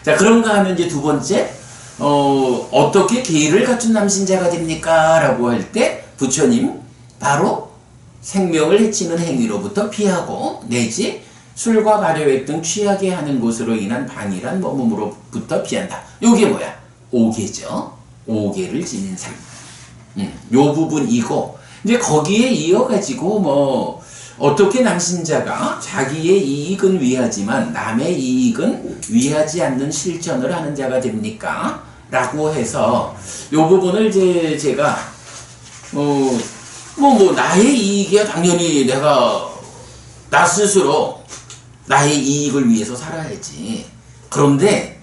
자, 그런가 하면 이제 두 번째, 어떻게 계율을 갖춘 남신자가 됩니까? 라고 할 때 부처님 바로 생명을 해치는 행위로부터 피하고 내지 술과 발효액 등 취하게 하는 것으로 인한 방이란 몸으로부터 피한다. 요게 뭐야? 오계죠. 오계를 지닌 삶. 요 부분이고 이제 거기에 이어가지고 어떻게 남신자가 자기의 이익은 위하지만 남의 이익은 위하지 않는 실천을 하는 자가 됩니까? 라고 해서 이 부분을 제가 나의 이익이야 당연히 내가 나 스스로 나의 이익을 위해서 살아야지. 그런데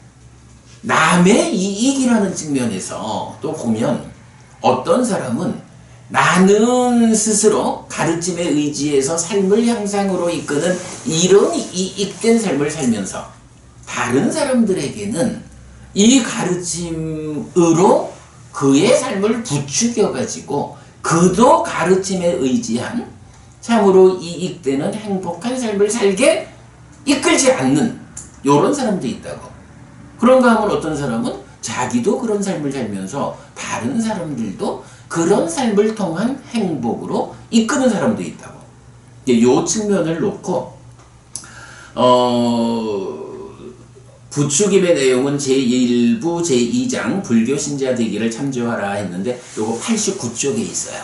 남의 이익이라는 측면에서 또 보면 어떤 사람은 나는 스스로 가르침에 의지해서 삶을 향상으로 이끄는 이런 이익된 삶을 살면서 다른 사람들에게는 이 가르침으로 그의 삶을 부추겨가지고 그도 가르침에 의지한 참으로 이익되는 행복한 삶을 살게 이끌지 않는 이런 사람도 있다고. 그런가 하면 어떤 사람은 자기도 그런 삶을 살면서 다른 사람들도 그런 삶을 통한 행복으로 이끄는 사람도 있다고. 이 측면을 놓고 부추김의 내용은 제1부 제2장 불교 신자 되기를 참조하라 했는데 요거 89쪽에 있어요.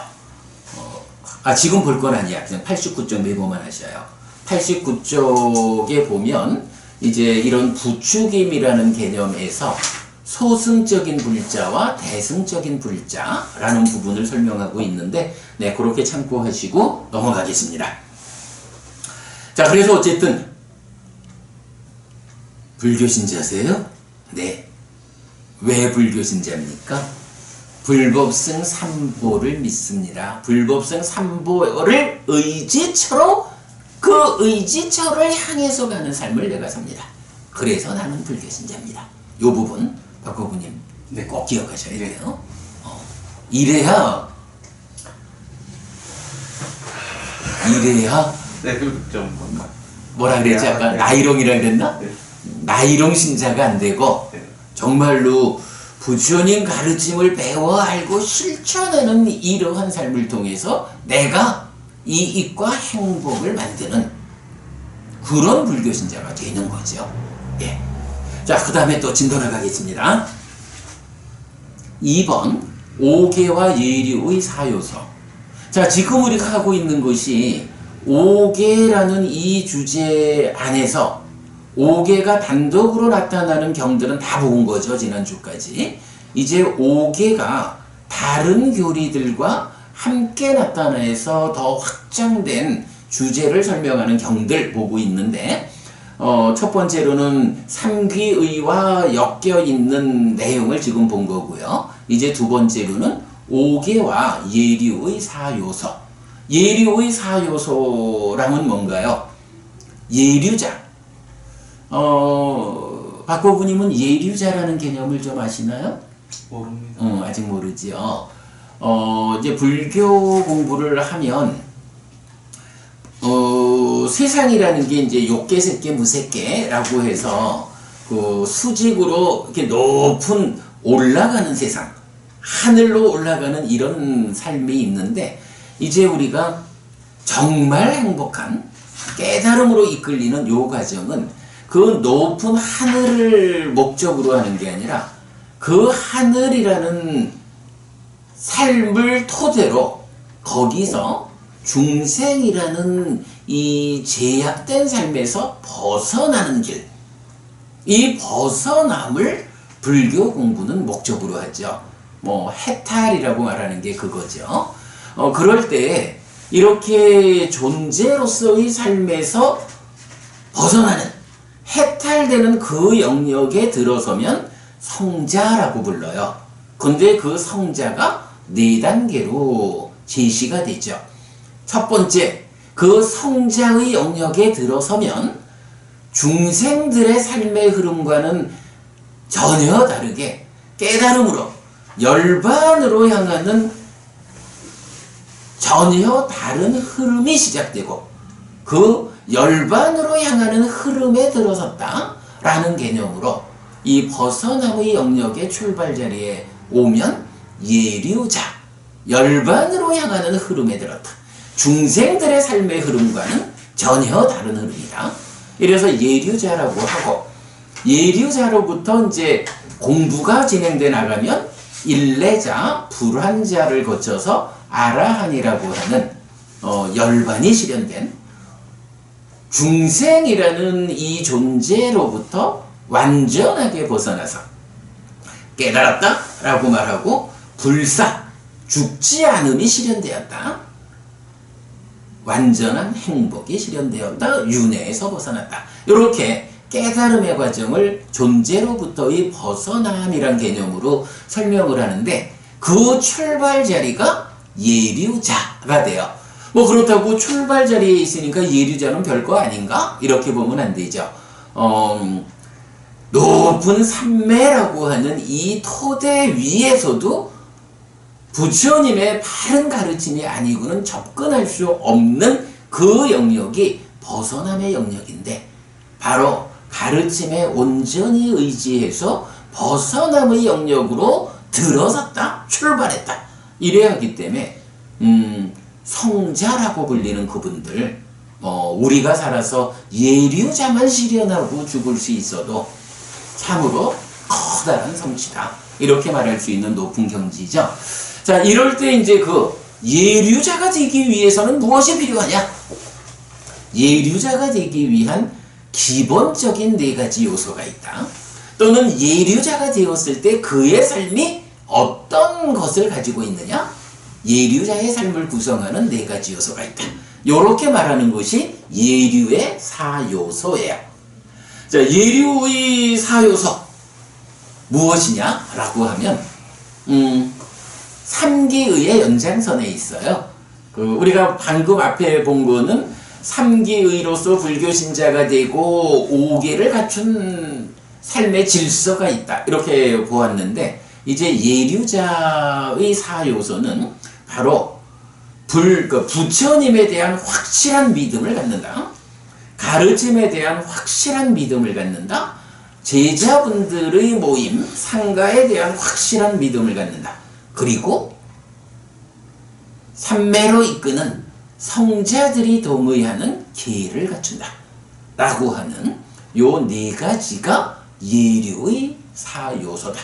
지금 볼 건 아니야. 그냥 89쪽 메모만 하셔요. 89쪽에 보면 이제 이런 부추김이라는 개념에서 소승적인 불자와 대승적인 불자라는 부분을 설명하고 있는데 네, 그렇게 참고하시고 넘어가겠습니다. 자, 그래서 어쨌든 불교신자세요? 네. 왜 불교신자입니까? 불법승 삼보를 믿습니다. 불법승 삼보를 의지처로 그 의지처를 향해서 가는 삶을 내가 삽니다. 그래서 나는 불교신자입니다. 이 부분 박고부님 네. 꼭 기억하셔야 돼요. 이래야 네, 좀 뭐라 그랬지 아까 네. 나이롱이라 그랬나? 네. 나이롱 신자가 안 되고 네. 정말로 부처님 가르침을 배워 알고 실천하는 이러한 삶을 통해서 내가 이익과 행복을 만드는 그런 불교신자가 되는 거죠. 예. 자, 그 다음에 또 진도를 가겠습니다. 2번 오계와 예류의 사요서. 자, 지금 우리가 하고 있는 것이 오계라는 이 주제 안에서 오계가 단독으로 나타나는 경들은 다 본 거죠. 지난주까지. 이제 오계가 다른 교리들과 함께 나타나서 더 확장된 주제를 설명하는 경들 보고 있는데 첫 번째로는 삼귀의와 엮여 있는 내용을 지금 본 거고요. 이제 두 번째로는 오계와 예류의 사요서. 예류의 사요소랑은 뭔가요? 예류자. 박고부님은 예류자라는 개념을 좀 아시나요? 모릅니다. 아직 모르지요. 이제 불교 공부를 하면 세상이라는 게 이제 욕계, 색계, 무색계라고 해서 그 수직으로 이렇게 높은 올라가는 세상, 하늘로 올라가는 이런 삶이 있는데 이제 우리가 정말 행복한 깨달음으로 이끌리는 요 과정은 그 높은 하늘을 목적으로 하는 게 아니라 그 하늘이라는 삶을 토대로 거기서 중생이라는 이 제약된 삶에서 벗어나는 길, 이 벗어남을 불교 공부는 목적으로 하죠. 뭐 해탈이라고 말하는 게 그거죠. 그럴 때 이렇게 존재로서의 삶에서 벗어나는 해탈되는 그 영역에 들어서면 성자라고 불러요. 근데 그 성자가 4단계로 제시가 되죠. 첫 번째, 그 성자의 영역에 들어서면 중생들의 삶의 흐름과는 전혀 다르게 깨달음으로 열반으로 향하는 전혀 다른 흐름이 시작되고 그 열반으로 향하는 흐름에 들어섰다라는 개념으로 이 벗어남의 영역의 출발 자리에 오면 예류자, 열반으로 향하는 흐름에 들었다. 중생들의 삶의 흐름과는 전혀 다른 흐름이다. 이래서 예류자라고 하고, 예류자로부터 이제 공부가 진행돼 나가면 일례자, 불환자를 거쳐서 아라한이라고 하는 열반이 실현된 중생이라는 이 존재로부터 완전하게 벗어나서 깨달았다 라고 말하고 불사, 죽지 않음이 실현되었다. 완전한 행복이 실현되었다. 윤회에서 벗어났다. 이렇게 깨달음의 과정을 존재로부터의 벗어남이란 개념으로 설명을 하는데 그 출발 자리가 예류자가 돼요. 뭐 그렇다고 출발 자리에 있으니까 예류자는 별거 아닌가? 이렇게 보면 안 되죠. 높은 산매라고 하는 이 토대 위에서도 부처님의 바른 가르침이 아니고는 접근할 수 없는 그 영역이 벗어남의 영역인데 바로 가르침에 온전히 의지해서 벗어남의 영역으로 들어섰다, 출발했다. 이래야 하기 때문에 성자라고 불리는 그분들 우리가 살아서 예류자만 실현하고 죽을 수 있어도 참으로 커다란 성취다. 이렇게 말할 수 있는 높은 경지죠. 자, 이럴 때 이제 그 예류자가 되기 위해서는 무엇이 필요하냐? 예류자가 되기 위한 기본적인 4가지 요소가 있다. 또는 예류자가 되었을 때 그의 삶이 어떤 것을 가지고 있느냐? 예류자의 삶을 구성하는 4가지 요소가 있다. 이렇게 말하는 것이 예류의 4요소예요. 자, 예류의 4요소 무엇이냐? 라고 하면 3기의의 연장선에 있어요. 우리가 방금 앞에 본 거는 3기의로서 불교 신자가 되고 5계를 갖춘 삶의 질서가 있다. 이렇게 보았는데 이제 예류자의 4요소는 바로 부처님에 대한 확실한 믿음을 갖는다. 가르침에 대한 확실한 믿음을 갖는다. 제자분들의 모임, 상가에 대한 확실한 믿음을 갖는다. 그리고 삼매로 이끄는 성자들이 동의하는 계를 갖춘다. 라고 하는 요 4가지가 예류의 4요소다.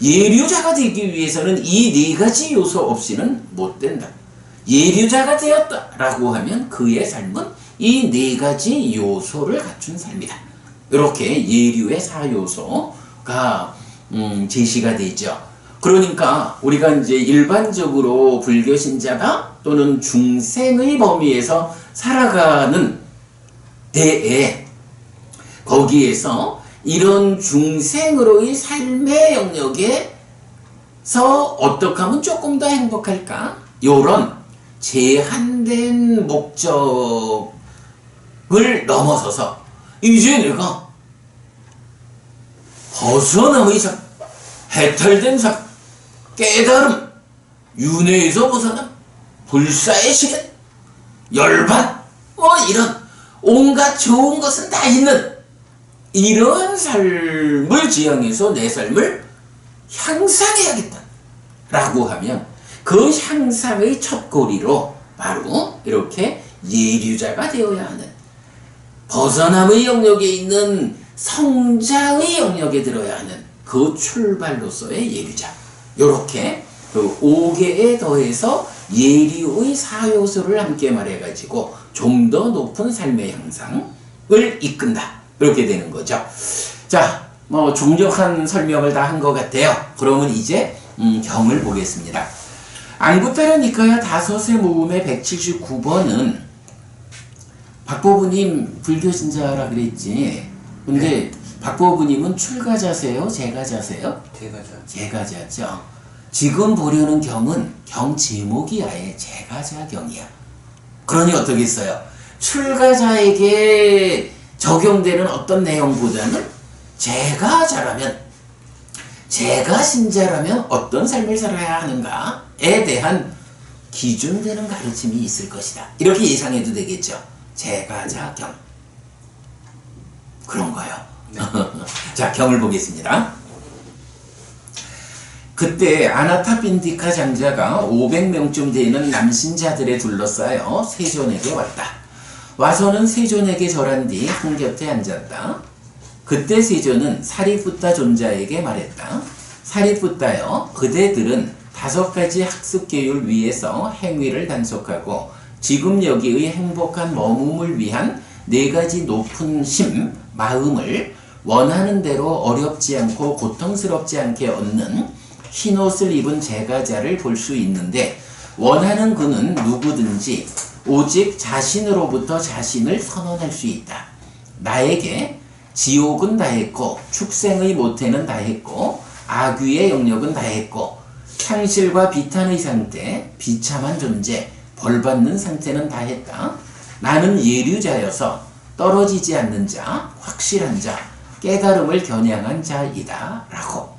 예류자가 되기 위해서는 이 4가지 요소 없이는 못 된다. 예류자가 되었다 라고 하면 그의 삶은 이 4가지 요소를 갖춘 삶이다. 이렇게 예류의 4요소가 제시가 되죠. 그러니까 우리가 이제 일반적으로 불교 신자가 또는 중생의 범위에서 살아가는 데에 거기에서 이런 중생으로의 삶의 영역에서 어떻게 하면 조금 더 행복할까? 요런 제한된 목적을 넘어서서 이제 내가 벗어남의 삶, 해탈된 삶, 깨달음, 윤회에서 벗어남, 불사의 실현, 열반, 이런 온갖 좋은 것은 다 있는 이런 삶을 지향해서 내 삶을 향상해야겠다 라고 하면 그 향상의 첫고리로 바로 이렇게 예류자가 되어야 하는 벗어남의 영역에 있는 성자의 영역에 들어야 하는 그 출발로서의 예류자. 요렇게 그 5계에 더해서 예류의 4요소를 함께 말해가지고 좀 더 높은 삶의 향상을 이끈다. 이렇게 되는 거죠. 자, 중적한 설명을 다 한 것 같아요. 그러면 이제 경을 보겠습니다. 앙구타라 니카야 다섯의 모음의 179번은 박보부님 불교 신자라 그랬지. 근데 네. 박보부님은 출가자세요? 제가자세요? 제가자죠. 지금 보려는 경은 경 제목이 아예 제가자경이야. 그러니 어떻겠어요? 출가자에게 적용되는 어떤 내용보다는 제가자라면, 제가 신자라면 어떤 삶을 살아야 하는가에 대한 기준되는 가르침이 있을 것이다. 이렇게 예상해도 되겠죠. 제가자경. 그런 거요. 네. 자, 경을 보겠습니다. 그때 아나타빈디카 장자가 500명쯤 되는 남신자들에 둘러싸여 세존에게 왔다. 와서는 세존에게 절한 뒤 한곁에 앉았다. 그때 세존은 사리푸타 존자에게 말했다. 사리푸타여, 그대들은 5가지 학습 계율 위에서 행위를 단속하고 지금 여기의 행복한 머금을 위한 네 가지 높은 심, 마음을 원하는 대로 어렵지 않고 고통스럽지 않게 얻는 흰옷을 입은 제가자를 볼 수 있는데, 원하는 그는 누구든지 오직 자신으로부터 자신을 선언할 수 있다. 나에게 지옥은 다했고 축생의 모태는 다했고 악귀의 영역은 다했고 상실과 비탄의 상태, 비참한 존재, 벌받는 상태는 다했다. 나는 예류자여서 떨어지지 않는 자, 확실한 자, 깨달음을 겨냥한 자이다 라고.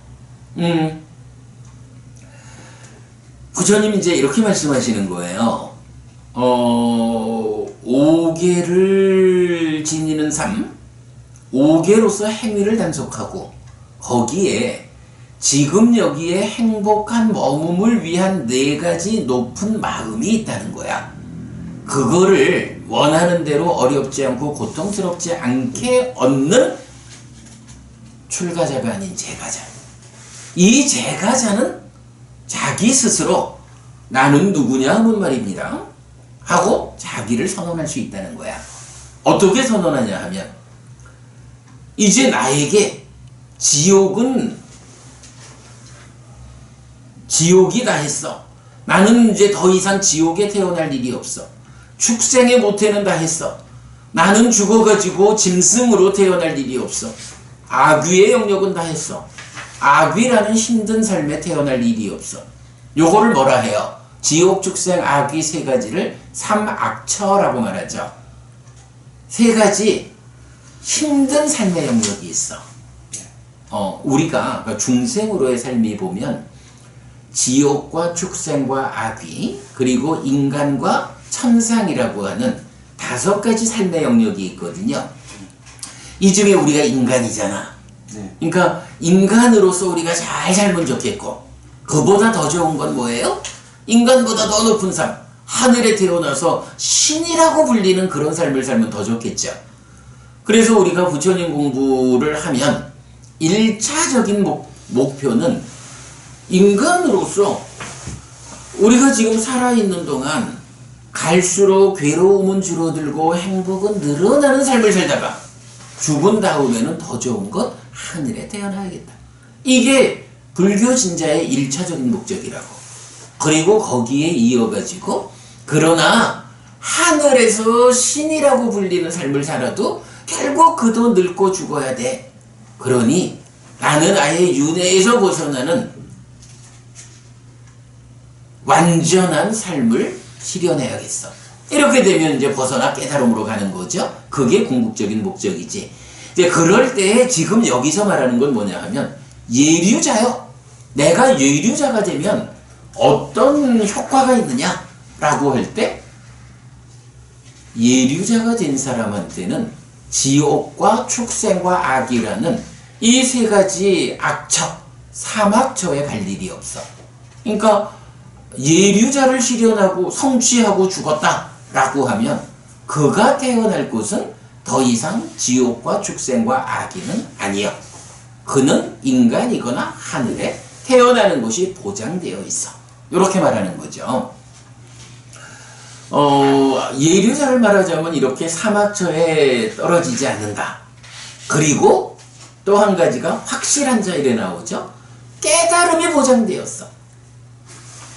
부처님 이제 이렇게 말씀하시는 거예요. 5계를 지니는 삶, 5계로서 행위를 단속하고 거기에 지금 여기에 행복한 머금을 위한 네 가지 높은 마음이 있다는 거야. 그거를 원하는 대로 어렵지 않고 고통스럽지 않게 얻는 출가자가 아닌 제가자. 이 제가자는 자기 스스로 나는 누구냐 하는 말입니다. 하고 자기를 선언할 수 있다는 거야. 어떻게 선언하냐 하면, 이제 나에게 지옥이 다 했어. 나는 이제 더 이상 지옥에 태어날 일이 없어. 축생의 모태는 다 했어. 나는 죽어가지고 짐승으로 태어날 일이 없어. 악귀의 영역은 다 했어. 악귀라는 힘든 삶에 태어날 일이 없어. 요거를 뭐라 해요? 지옥, 축생, 악귀 세 가지를 삼악처라고 말하죠. 세 가지 힘든 삶의 영역이 있어. 우리가 중생으로의 삶이 보면 지옥과 축생과 악귀, 그리고 인간과 천상이라고 하는 5가지 삶의 영역이 있거든요. 이 중에 우리가 인간이잖아. 그러니까 인간으로서 우리가 잘 살면 좋겠고, 그보다 더 좋은 건 뭐예요? 인간보다 더 높은 삶, 하늘에 태어나서 신이라고 불리는 그런 삶을 살면 더 좋겠죠. 그래서 우리가 부처님 공부를 하면 1차적인 목표는 인간으로서 우리가 지금 살아있는 동안 갈수록 괴로움은 줄어들고 행복은 늘어나는 삶을 살다가 죽은 다음에는 더 좋은 것, 하늘에 태어나야겠다. 이게 불교 신자의 1차적인 목적이라고. 그리고 거기에 이어가지고, 그러나 하늘에서 신이라고 불리는 삶을 살아도 결국 그도 늙고 죽어야 돼. 그러니 나는 아예 윤회에서 벗어나는 완전한 삶을 실현해야겠어. 이렇게 되면 이제 벗어나 깨달음으로 가는 거죠. 그게 궁극적인 목적이지. 이제 그럴 때 지금 여기서 말하는 건 뭐냐 하면, 예류자요. 내가 예류자가 되면 어떤 효과가 있느냐 라고 할 때, 예류자가 된 사람한테는 지옥과 축생과 악이라는 이 세 가지 악처, 삼악처에 갈 일이 없어. 그러니까 예류자를 실현하고 성취하고 죽었다 라고 하면 그가 태어날 곳은 더 이상 지옥과 축생과 악인은 아니야. 그는 인간이거나 하늘에 태어나는 곳이 보장되어 있어. 이렇게 말하는 거죠. 예류자를 말하자면 이렇게 삼악처에 떨어지지 않는다. 그리고 또 한 가지가 확실한 자, 이래 나오죠. 깨달음이 보장되었어.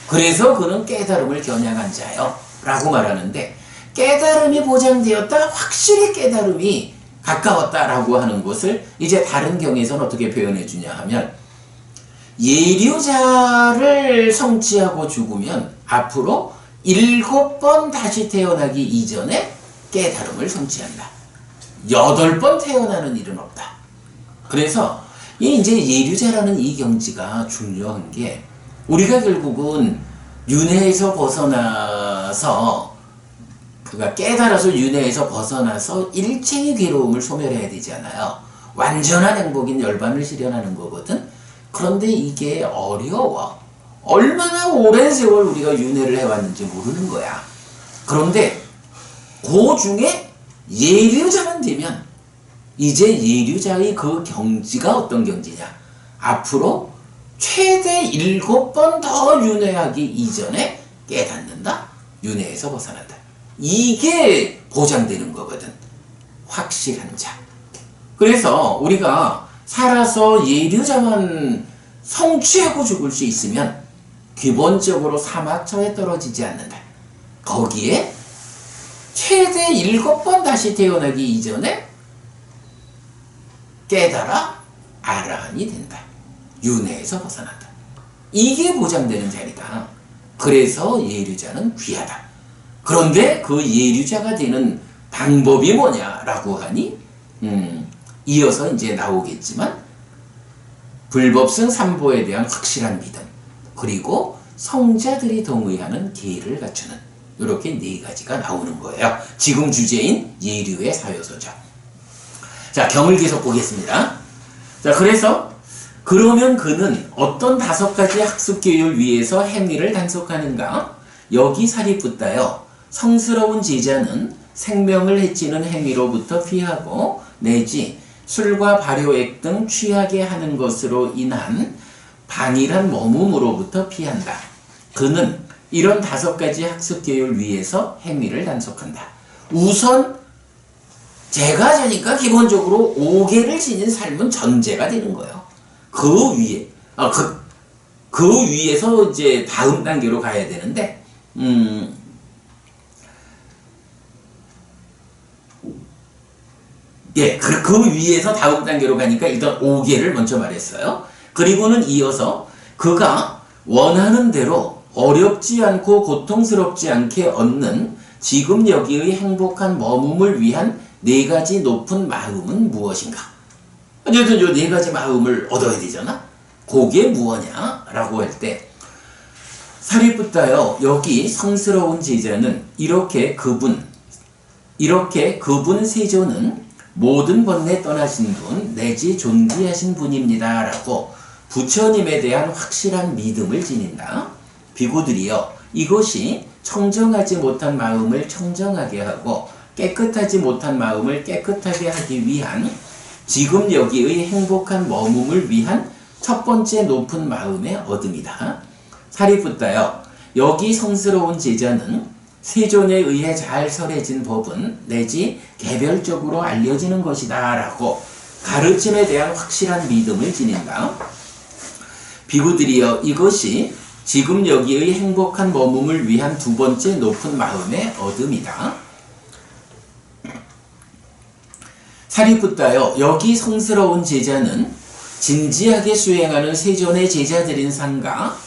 그래서 그는 깨달음을 겨냥한 자요 라고 말하는데, 깨달음이 보장되었다, 확실히 깨달음이 가까웠다라고 하는 것을 이제 다른 경에서는 어떻게 표현해 주냐 하면, 예류자를 성취하고 죽으면 앞으로 7번 다시 태어나기 이전에 깨달음을 성취한다. 8번 태어나는 일은 없다. 그래서 이제 예류자라는 이 경지가 중요한 게, 우리가 결국은 윤회에서 벗어나서, 그가 깨달아서 윤회에서 벗어나서 일체의 괴로움을 소멸해야 되잖아요. 완전한 행복인 열반을 실현하는 거거든. 그런데 이게 어려워. 얼마나 오랜 세월 우리가 윤회를 해왔는지 모르는 거야. 그런데 그 중에 예류자만 되면 이제 예류자의 그 경지가 어떤 경지냐, 앞으로 최대 7번 더 윤회하기 이전에 깨닫는다. 윤회에서 벗어난다. 이게 보장되는 거거든. 확실한 자. 그래서 우리가 살아서 예류자만 성취하고 죽을 수 있으면 기본적으로 사막처에 떨어지지 않는다. 거기에 최대 7번 다시 태어나기 이전에 깨달아 아라한이 된다. 윤회에서 벗어난다. 이게 보장되는 자리다. 그래서 예류자는 귀하다. 그런데 그 예류자가 되는 방법이 뭐냐라고 하니 이어서 이제 나오겠지만 불법승 삼보에 대한 확실한 믿음, 그리고 성자들이 동의하는 계를 갖추는, 이렇게 4가지가 나오는 거예요. 지금 주제인 예류의 사요소죠. 자, 경을 계속 보겠습니다. 자, 그래서 그러면 그는 어떤 5가지 학습교율 위에서 행위를 단속하는가? 여기 사리붓다요. 성스러운 제자는 생명을 해치는 행위로부터 피하고, 내지 술과 발효액 등 취하게 하는 것으로 인한 방일한 머뭄으로부터 피한다. 그는 이런 5가지 학습교율 위에서 행위를 단속한다. 우선 제가자니까 기본적으로 5계를 지닌 삶은 전제가 되는 거예요. 그 위에 그 위에서 이제 다음 단계로 가야 되는데 그 위에서 다음 단계로 가니까 일단 5계를 먼저 말했어요. 그리고는 이어서 그가 원하는 대로 어렵지 않고 고통스럽지 않게 얻는 지금 여기의 행복한 머금을 위한 4가지 높은 마음은 무엇인가? 어쨌든 이 4가지 마음을 얻어야 되잖아? 그게 무엇냐? 라고 할 때 사리붓다요, 여기 성스러운 제자는 이렇게 그분 세조는 모든 번뇌 떠나신 분 내지 존귀하신 분입니다 라고 부처님에 대한 확실한 믿음을 지닌다. 비구들이여, 이것이 청정하지 못한 마음을 청정하게 하고 깨끗하지 못한 마음을 깨끗하게 하기 위한 지금 여기의 행복한 머금을 위한 첫 번째 높은 마음의 얻음이다. 사리붓다여, 여기 성스러운 제자는 세존에 의해 잘 설해진 법은 내지 개별적으로 알려지는 것이다 라고 가르침에 대한 확실한 믿음을 지닌다. 비구들이여, 이것이 지금 여기의 행복한 머금을 위한 2번째 높은 마음의 얻음이다. 사리붓다여, 여기 성스러운 제자는 진지하게 수행하는 세존의 제자들인 상가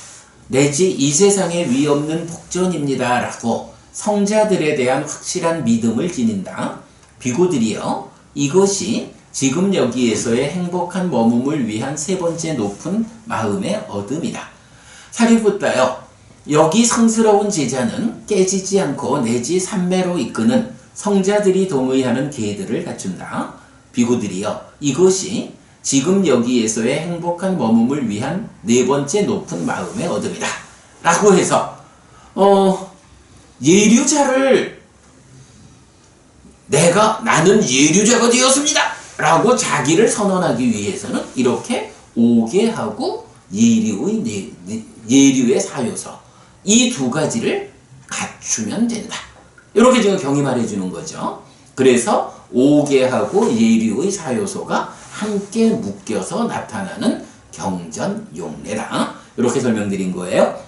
내지 이 세상에 위없는 복전입니다 라고 성자들에 대한 확실한 믿음을 지닌다. 비구들이여, 이것이 지금 여기에서의 행복한 머금을 위한 3번째 높은 마음의 얻음이다. 사리붓다여, 여기 성스러운 제자는 깨지지 않고 내지 삼매로 이끄는 성자들이 동의하는 계들을 갖춘다. 비구들이여, 이것이 지금 여기에서의 행복한 머금을 위한 4번째 높은 마음의 얻음이다. 라고 해서 예류자를 나는 예류자가 되었습니다 라고 자기를 선언하기 위해서는 이렇게 5계하고 예류의 사요소, 이 2가지를 갖추면 된다. 이렇게 지금 경이 말해주는 거죠. 그래서 5계하고 예류의 사요소가 함께 묶여서 나타나는 경전용례다. 이렇게 설명드린 거예요.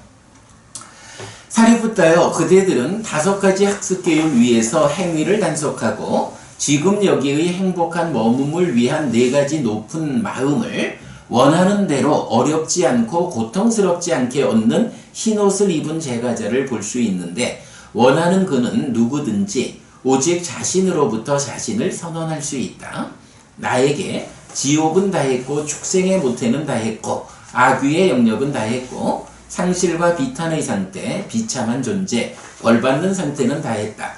사리붓다여, 그대들은 5가지 학습교율 위에서 행위를 단속하고 지금 여기의 행복한 머금을 위한 4가지 높은 마음을 원하는 대로 어렵지 않고 고통스럽지 않게 얻는 흰옷을 입은 제가자를 볼 수 있는데, 원하는 그는 누구든지 오직 자신으로부터 자신을 선언할 수 있다. 나에게 지옥은 다했고 축생의 모태는 다했고 악귀의 영역은 다했고 상실과 비탄의 상태, 비참한 존재, 벌받는 상태는 다했다.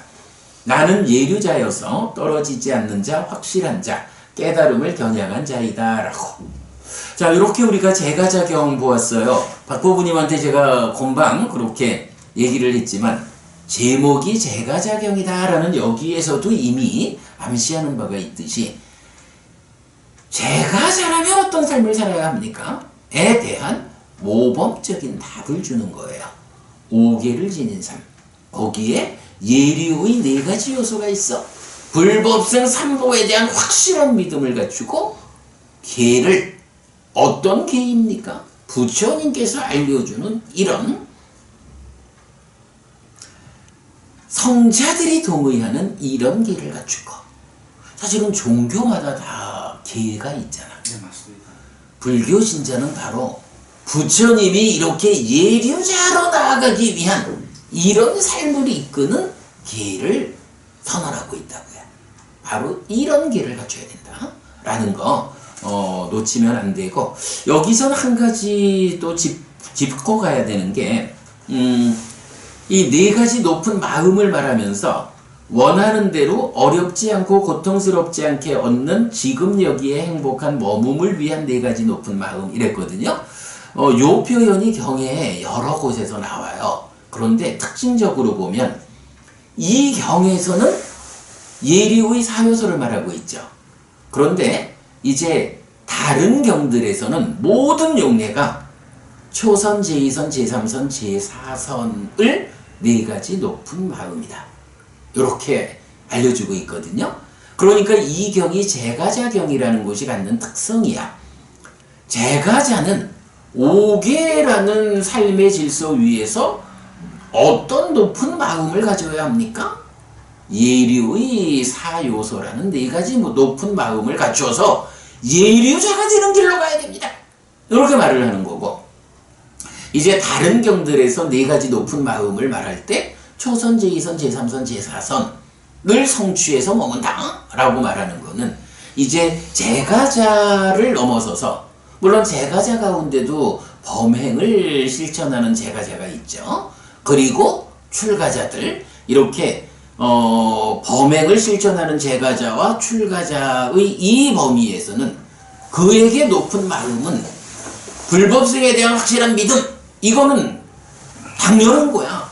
나는 예류자여서 떨어지지 않는 자, 확실한 자, 깨달음을 겨냥한 자이다 라고. 자, 이렇게 우리가 제가자경 보았어요. 박보부님한테 제가 금방 그렇게 얘기를 했지만 제목이 제가자경이다 라는 여기에서도 이미 암시하는 바가 있듯이 제가자라면 어떤 삶을 살아야 합니까? 에 대한 모범적인 답을 주는 거예요. 5계를 지닌 삶, 거기에 예리의 네 가지 요소가 있어. 불법생 삼보에 대한 확실한 믿음을 갖추고 계를 어떤 계입니까? 부처님께서 알려주는 이런 성자들이 동의하는 이런 계를 갖추고 사실은 종교마다 다 계가 있잖아. 네, 맞습니다. 불교 신자는 바로 부처님이 이렇게 예류자로 나아가기 위한 이런 삶을 이끄는 계를 선언하고 있다고요. 바로 이런 계를 갖춰야 된다 라는 거 놓치면 안 되고, 여기서 한 가지 또 짚고 가야 되는 게 이 네 가지 높은 마음을 말하면서 원하는 대로 어렵지 않고 고통스럽지 않게 얻는 지금 여기에 행복한 머금을 위한 네 가지 높은 마음 이랬거든요. 요 표현이 경에 여러 곳에서 나와요. 그런데 특징적으로 보면 이 경에서는 예리의 사요소를 말하고 있죠. 그런데 이제 다른 경들에서는 모든 용례가 초선, 제2선, 제3선, 제4선을 네 가지 높은 마음이다. 이렇게 알려주고 있거든요. 그러니까 이 경이 제가자경이라는 것이 갖는 특성이야. 제가자는 5개라는 삶의 질서 위에서 어떤 높은 마음을 가져야 합니까? 예류의 사요소라는 네 가지 높은 마음을 갖춰서 예류자가 되는 길로 가야 됩니다. 이렇게 말을 하는 거고, 이제 다른 경들에서 네 가지 높은 마음을 말할 때 초선, 제2선, 제3선, 제4선을 성취해서 머문다 라고 말하는 거는 이제 제가자를 넘어서서, 물론 제가자 가운데도 범행을 실천하는 제가자가 있죠. 그리고 출가자들, 이렇게 범행을 실천하는 제가자와 출가자의 이 범위에서는 그에게 높은 마음은 불법생에 대한 확실한 믿음, 이거는 당연한 거야.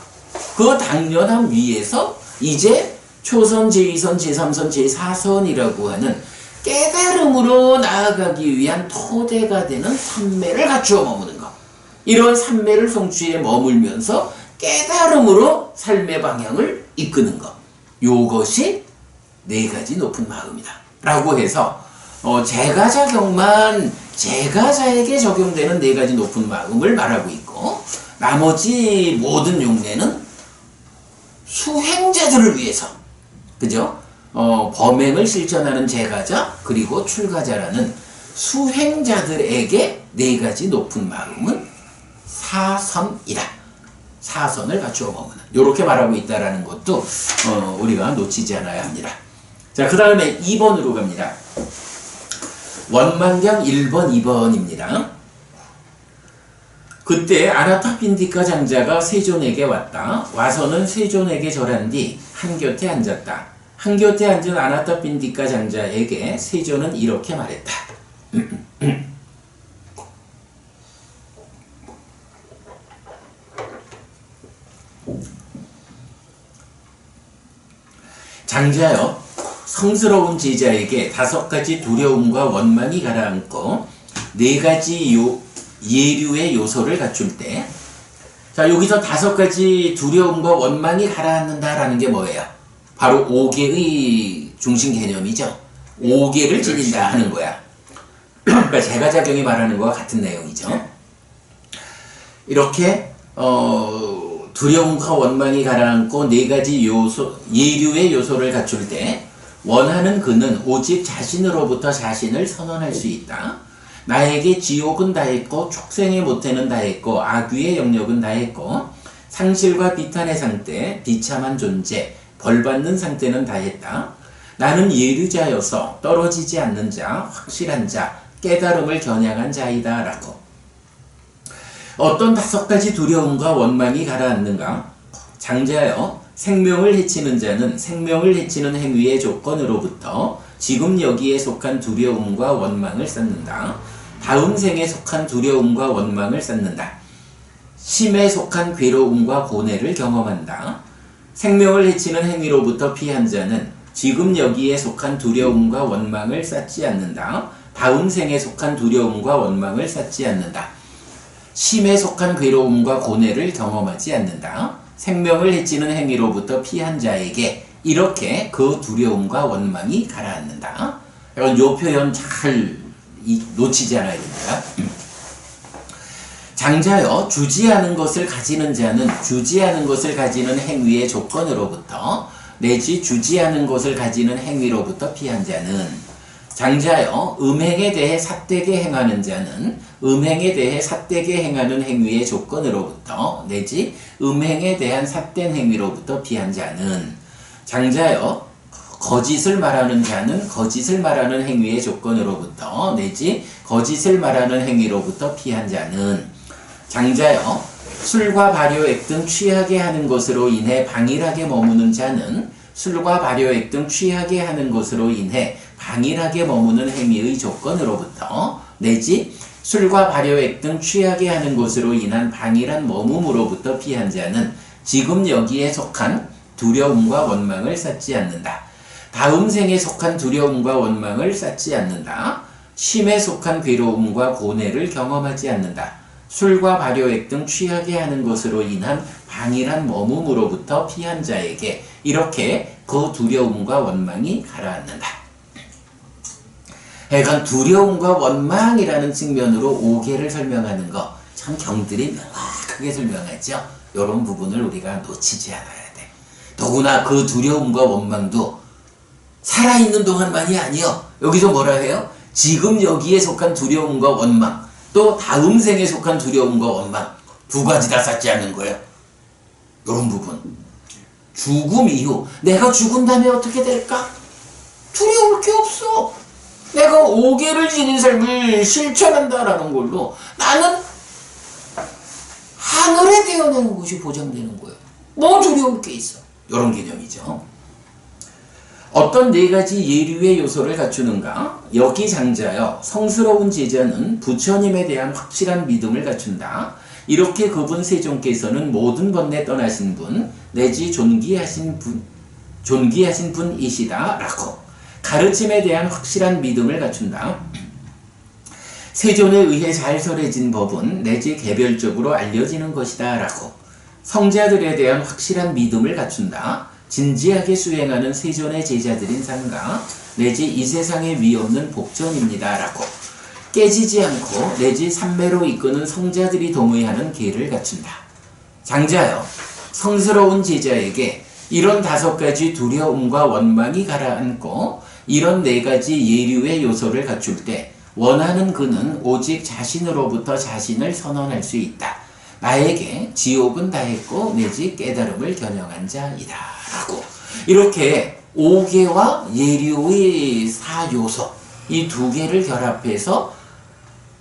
그 당연함 위에서 이제 초선, 제2선, 제3선, 제4선이라고 하는 깨달음으로 나아가기 위한 토대가 되는 삼매를 갖추어 머무는 것. 이런 삼매를 성취해 머물면서 깨달음으로 삶의 방향을 이끄는 것. 요것이 네 가지 높은 마음이다 라고 해서 제가자경만 제가자에게 적용되는 네 가지 높은 마음을 말하고 있고, 나머지 모든 용례는 수행자들을 위해서, 그죠? 범행을 실천하는 제가자 그리고 출가자라는 수행자들에게 네 가지 높은 마음은 사선이다. 사선을 갖추어 머무는, 이렇게 말하고 있다라는 것도 우리가 놓치지 않아야 합니다. 자, 그 다음에 2번으로 갑니다. 원만경 1번, 2번입니다. 그때 아나타핀디카 장자가 세존에게 왔다. 와서는 세존에게 절한 뒤 한곁에 앉았다. 한곁에 앉은 아나타핀디카 장자에게 세존은 이렇게 말했다. 장자여, 성스러운 제자에게 5가지 두려움과 원망이 가라앉고 4가지 예류의 요소를 갖출 때, 자, 여기서 5가지 두려움과 원망이 가라앉는다라는 게 뭐예요? 바로 5개의 중심 개념이죠. 5개를 지닌다 하는 거야. 그러니까 제가자경이 말하는 거와 같은 내용이죠. 이렇게 두려움과 원망이 가라앉고 4가지 요소, 예류의 요소를 갖출 때 원하는 그는 오직 자신으로부터 자신을 선언할 수 있다. 나에게 지옥은 다했고 축생의 모태는 다했고 악귀의 영역은 다했고 상실과 비탄의 상태, 비참한 존재, 벌받는 상태는 다했다. 나는 예류자여서 떨어지지 않는 자, 확실한 자, 깨달음을 겨냥한 자이다 라고. 어떤 5가지 두려움과 원망이 가라앉는가? 장자여, 생명을 해치는 자는 생명을 해치는 행위의 조건으로부터 지금 여기에 속한 두려움과 원망을 쌓는다. 다음 생에 속한 두려움과 원망을 쌓는다. 심에 속한 괴로움과 고뇌를 경험한다. 생명을 해치는 행위로부터 피한 자는 지금 여기에 속한 두려움과 원망을 쌓지 않는다. 다음 생에 속한 두려움과 원망을 쌓지 않는다. 심에 속한 괴로움과 고뇌를 경험하지 않는다. 생명을 해치는 행위로부터 피한 자에게 이렇게 그 두려움과 원망이 가라앉는다. 여러분 요 표현 잘 놓치지 않아야 됩니다. 장자여 주지하는 것을 가지는 자는 주지하는 것을 가지는 행위의 조건으로부터 내지 주지하는 것을 가지는 행위로부터 피한 자는 장자여 음행에 대해 삿되게 행하는 자는 음행에 대해 삿되게 행하는 행위의 조건으로부터 내지 음행에 대한 삿된 행위로부터 피한 자는 장자여 거짓을 말하는 자는 거짓을 말하는 행위의 조건으로부터 내지 거짓을 말하는 행위로부터 피한 자는 장자여 술과 발효액 등 취하게 하는 것으로 인해 방일하게 머무는 자는 술과 발효액 등 취하게 하는 것으로 인해 방일하게 머무는 행위의 조건으로부터 내지 술과 발효액 등 취하게 하는 것으로 인한 방일한 머뭄으로부터 피한 자는 지금 여기에 속한 두려움과 원망을 쌓지 않는다. 다음 생에 속한 두려움과 원망을 쌓지 않는다. 심에 속한 괴로움과 고뇌를 경험하지 않는다. 술과 발효액 등 취하게 하는 것으로 인한 방일한 머픔으로부터 피한 자에게 이렇게 그 두려움과 원망이 가라앉는다. 하여간 두려움과 원망이라는 측면으로 오계를 설명하는 거 참 경들이 명확하게 설명하죠. 이런 부분을 우리가 놓치지 않아야 돼. 더구나 그 두려움과 원망도 살아있는 동안만이 아니요. 여기서 뭐라 해요? 지금 여기에 속한 두려움과 원망 또 다음 생에 속한 두려움과 원망 두 가지 다 쌓지 않는 거예요. 이런 부분. 죽음 이후 내가 죽은 다음에 어떻게 될까? 두려울 게 없어. 내가 오계를 지닌 삶을 실천한다라는 걸로 나는 하늘에 태어나는 것이 보장되는 거예요. 뭐 두려울 게 있어. 이런 개념이죠. 어떤 네 가지 예류의 요소를 갖추는가? 여기 장자여 성스러운 제자는 부처님에 대한 확실한 믿음을 갖춘다. 이렇게 그분 세존께서는 모든 번뇌 떠나신 분 내지 존귀하신 분이시다 라고 가르침에 대한 확실한 믿음을 갖춘다. 세존에 의해 잘 설해진 법은 내지 개별적으로 알려지는 것이다 라고 성자들에 대한 확실한 믿음을 갖춘다. 진지하게 수행하는 세존의 제자들인 상가 내지 이 세상에 위없는 복전입니다 라고 깨지지 않고 내지 삼매로 이끄는 성자들이 동의하는 계를 갖춘다. 장자여 성스러운 제자에게 이런 5가지 두려움과 원망이 가라앉고 이런 4가지 예류의 요소를 갖출 때 원하는 그는 오직 자신으로부터 자신을 선언할 수 있다. 나에게 지옥은 다했고 내지 깨달음을 겨냥한 자이다 라고 이렇게 5개와 예류의 4요소 이 2개를 결합해서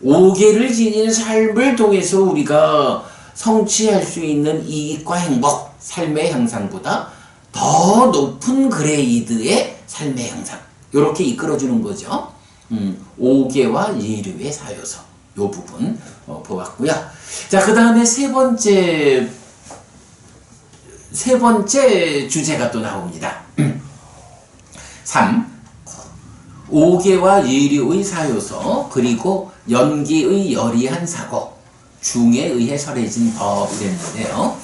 5개를 지닌 삶을 통해서 우리가 성취할 수 있는 이익과 행복, 삶의 향상보다 더 높은 그레이드의 삶의 향상 이렇게 이끌어주는 거죠. 5개와 예류의 4요소 요 부분 보았고요. 자, 그 다음에 세 번째 주제가 또 나옵니다. 3. 5개와 예류의 4요소 그리고 연기의 여리한 사고 중에 의해 설해진 법이랬는데요.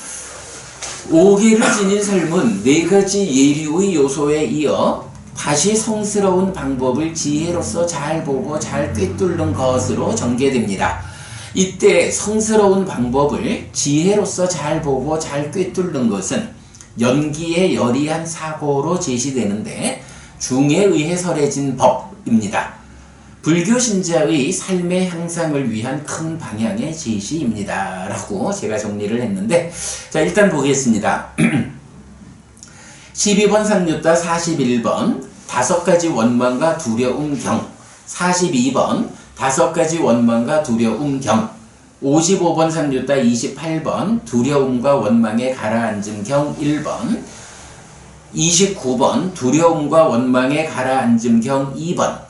5개를 지닌 삶은 4가지 예류의 요소에 이어 다시 성스러운 방법을 지혜로서 잘 보고 잘 꿰뚫는 것으로 전개됩니다. 이때 성스러운 방법을 지혜로서 잘 보고 잘 꿰뚫는 것은 연기의 여리한 사고로 제시되는데 중에 의해 설해진 법입니다. 불교 신자의 삶의 향상을 위한 큰 방향의 제시입니다. 라고 제가 정리를 했는데 자 일단 보겠습니다. 12번 상류따 41번 5가지 원망과 두려움 경 42번 5가지 원망과 두려움 경 55번 상류따 28번 두려움과 원망에 가라앉은 경 1번 29번 두려움과 원망에 가라앉은 경 2번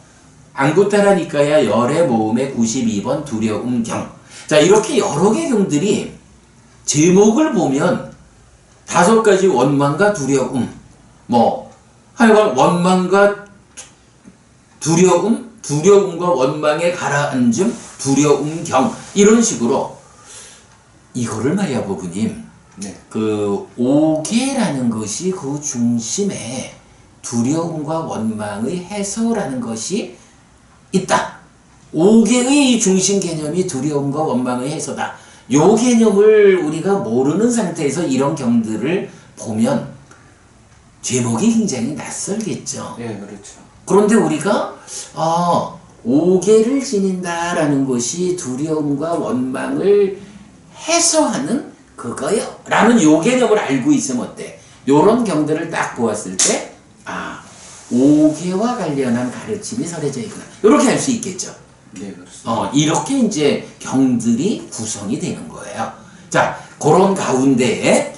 앙구타라 니까야 열의 모음의 92번 두려움 경. 자 이렇게 여러 개 경들이 제목을 보면 5가지 원망과 두려움 하여간 원망과 두려움, 두려움과 원망에 가라앉음, 두려움경 이런 식으로 이거를 말이야 보부님 네. 그 오계라는 것이 그 중심에 두려움과 원망의 해소라는 것이 있다. 오계의 중심 개념이 두려움과 원망의 해소다. 요 개념을 우리가 모르는 상태에서 이런 경들을 보면 제목이 굉장히 낯설겠죠. 예, 그렇죠. 그런데 우리가 오계를 지닌다라는 것이 두려움과 원망을 해소하는 그거요 라는 요 개념을 알고 있으면 어때? 요런 경들을 딱 보았을 때 오계와 관련한 가르침이 설해져 있구나 이렇게 할 수 있겠죠. 네, 그렇습니다. 이렇게 이제 경들이 구성이 되는 거예요. 자, 그런 가운데에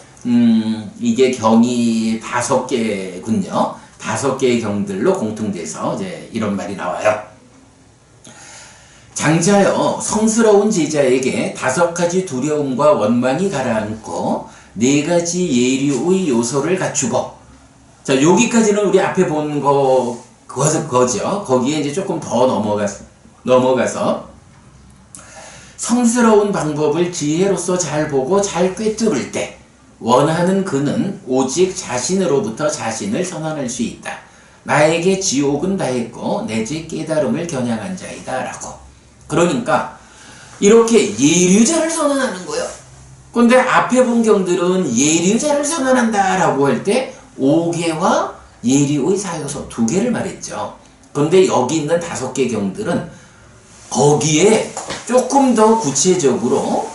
이게 경이 5개군요. 5개의 경들로 공통돼서 이제 이런 말이 나와요. 장자여, 성스러운 제자에게 5가지 두려움과 원망이 가라앉고 4가지 예류의 요소를 갖추고, 자, 여기까지는 우리 앞에 본 거죠. 거기에 이제 조금 더 넘어가서 성스러운 방법을 지혜로서 잘 보고 잘 꿰뚫을 때 원하는 그는 오직 자신으로부터 자신을 선언할 수 있다. 나에게 지옥은 다했고 내지 깨달음을 겨냥한 자이다 라고. 그러니까 이렇게 예류자를 선언하는 거예요. 근데 앞에 본 경들은 예류자를 선언한다 라고 할 때 오계와 예류의 사요소 2개를 말했죠. 근데 여기 있는 5개 경들은 거기에 조금 더 구체적으로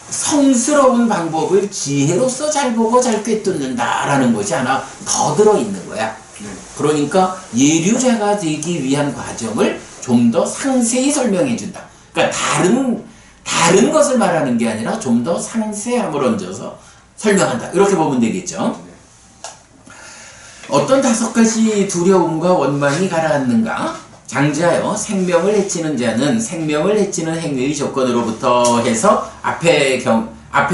성스러운 방법을 지혜로서 잘 보고 잘 꿰뚫는다라는 것이 하나 더 들어있는 거야. 그러니까 예류자가 되기 위한 과정을 좀 더 상세히 설명해 준다. 그러니까 다른 것을 말하는 게 아니라 좀 더 상세함을 얹어서 설명한다. 이렇게 보면 되겠죠. 어떤 5가지 두려움과 원망이 가라앉는가? 장자여, 생명을 해치는 자는 생명을 해치는 행위의 조건으로부터 해서 앞에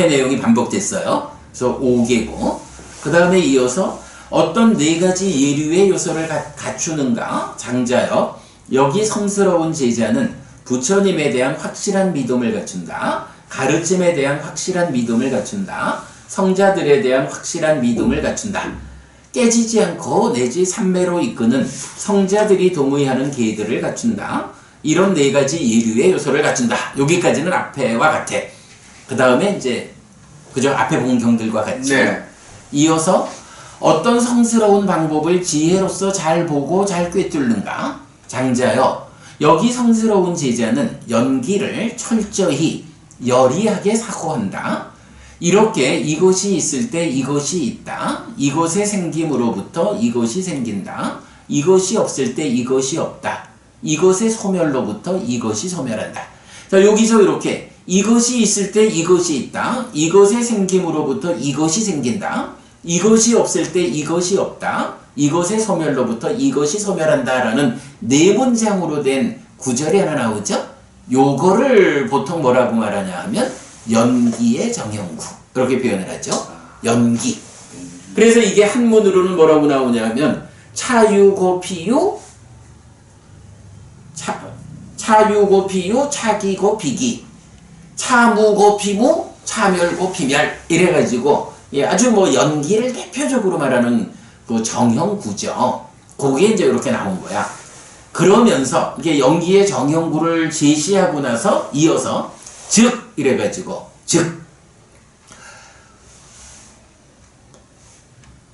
내용이 반복됐어요. 그래서 5개고, 그 다음에 이어서 어떤 4가지 예류의 요소를 갖추는가? 장자여, 여기 성스러운 제자는 부처님에 대한 확실한 믿음을 갖춘다. 가르침에 대한 확실한 믿음을 갖춘다. 성자들에 대한 확실한 믿음을 갖춘다. 깨지지 않고 내지 삼매로 이끄는 성자들이 동의하는 계들을 갖춘다. 이런 4가지 예류의 요소를 갖춘다. 여기까지는 앞에와 같아. 그 다음에 이제 그저 앞에 본 경들과 같이 이어서 어떤 성스러운 방법을 지혜로서 잘 보고 잘 꿰뚫는가? 장자여, 여기 성스러운 제자는 연기를 철저히 여리하게 사고한다. 이렇게 이것이 있을 때 이것이 있다. 이것의 생김으로부터 이것이 생긴다. 이것이 없을 때 이것이 없다. 이것의 소멸로부터 이것이 소멸한다. 자, 여기서 이렇게 이것이 있을 때 이것이 있다. 이것의 생김으로부터 이것이 생긴다. 이것이 없을 때 이것이 없다. 이것의 소멸로부터 이것이 소멸한다라는 4문장으로 된 구절이 하나 나오죠. 요거를 보통 뭐라고 말하냐 하면 연기의 정형구 그렇게 표현을 하죠. 연기. 그래서 이게 한문으로는 뭐라고 나오냐면 차유고피유 차유고피유 차기고피기 차무고피무 차멸고피멸 이래가지고 아주 뭐 연기를 대표적으로 말하는 그 정형구죠. 거기에 이제 이렇게 나온 거야. 그러면서 이게 연기의 정형구를 제시하고 나서 이어서 즉 이래가지고 즉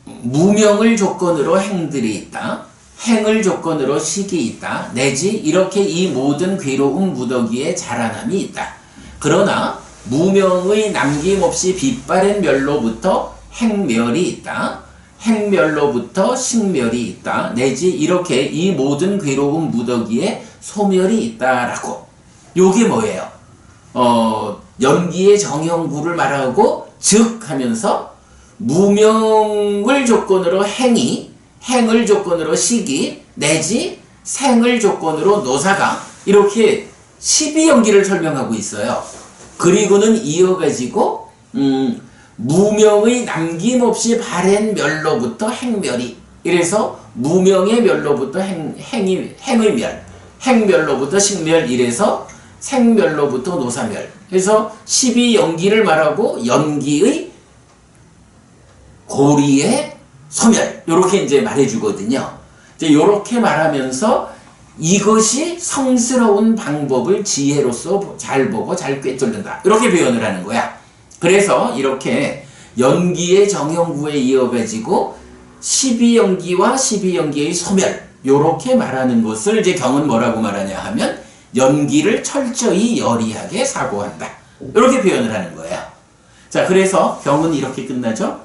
무명을 조건으로 행들이 있다. 행을 조건으로 식이 있다. 내지 이렇게 이 모든 괴로움 무더기에 자라남이 있다. 그러나 무명의 남김없이 빛바랜 멸로부터 행멸이 있다. 행멸로부터 식멸이 있다. 내지 이렇게 이 모든 괴로움 무더기에 소멸이 있다라고. 요게 뭐예요? 연기의 정형구를 말하고 즉 하면서 무명을 조건으로 행이, 행을 조건으로 식이, 내지 생을 조건으로 노사가 이렇게 12연기를 설명하고 있어요. 그리고는 이어가지고 무명의 남김없이 바랜 멸로부터 행멸이 이래서 무명의 멸로부터 행의 멸, 행멸로부터 식멸 이래서 생멸로부터 노사멸. 그래서 12연기를 말하고 연기의 고리의 소멸. 요렇게 이제 말해주거든요. 이제 요렇게 말하면서 이것이 성스러운 방법을 지혜로서 잘 보고 잘 꿰뚫는다. 이렇게 표현을 하는 거야. 그래서 이렇게 연기의 정형구에 이어가지고 12연기와 12연기의 소멸. 요렇게 말하는 것을 이제 경은 뭐라고 말하냐 하면 연기를 철저히 여리하게 사고한다. 이렇게 표현을 하는 거예요. 자, 그래서 경은 이렇게 끝나죠.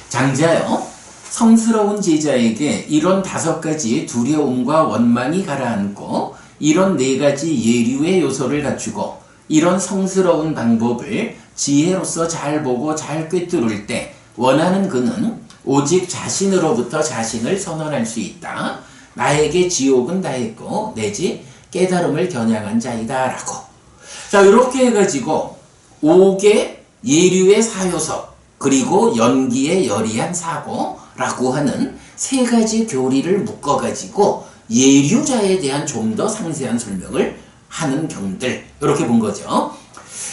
장자여, 성스러운 제자에게 이런 5가지 두려움과 원망이 가라앉고 이런 4가지 예류의 요소를 갖추고 이런 성스러운 방법을 지혜로서 잘 보고 잘 꿰뚫을 때 원하는 그는 오직 자신으로부터 자신을 선언할 수 있다. 나에게 지옥은 다했고 내지 깨달음을 겨냥한 자이다 라고. 자, 이렇게 해가지고 5개 예류의 사요소 그리고 연기의 여리한 사고라고 하는 3가지 교리를 묶어가지고 예류자에 대한 좀 더 상세한 설명을 하는 경들. 이렇게 본 거죠.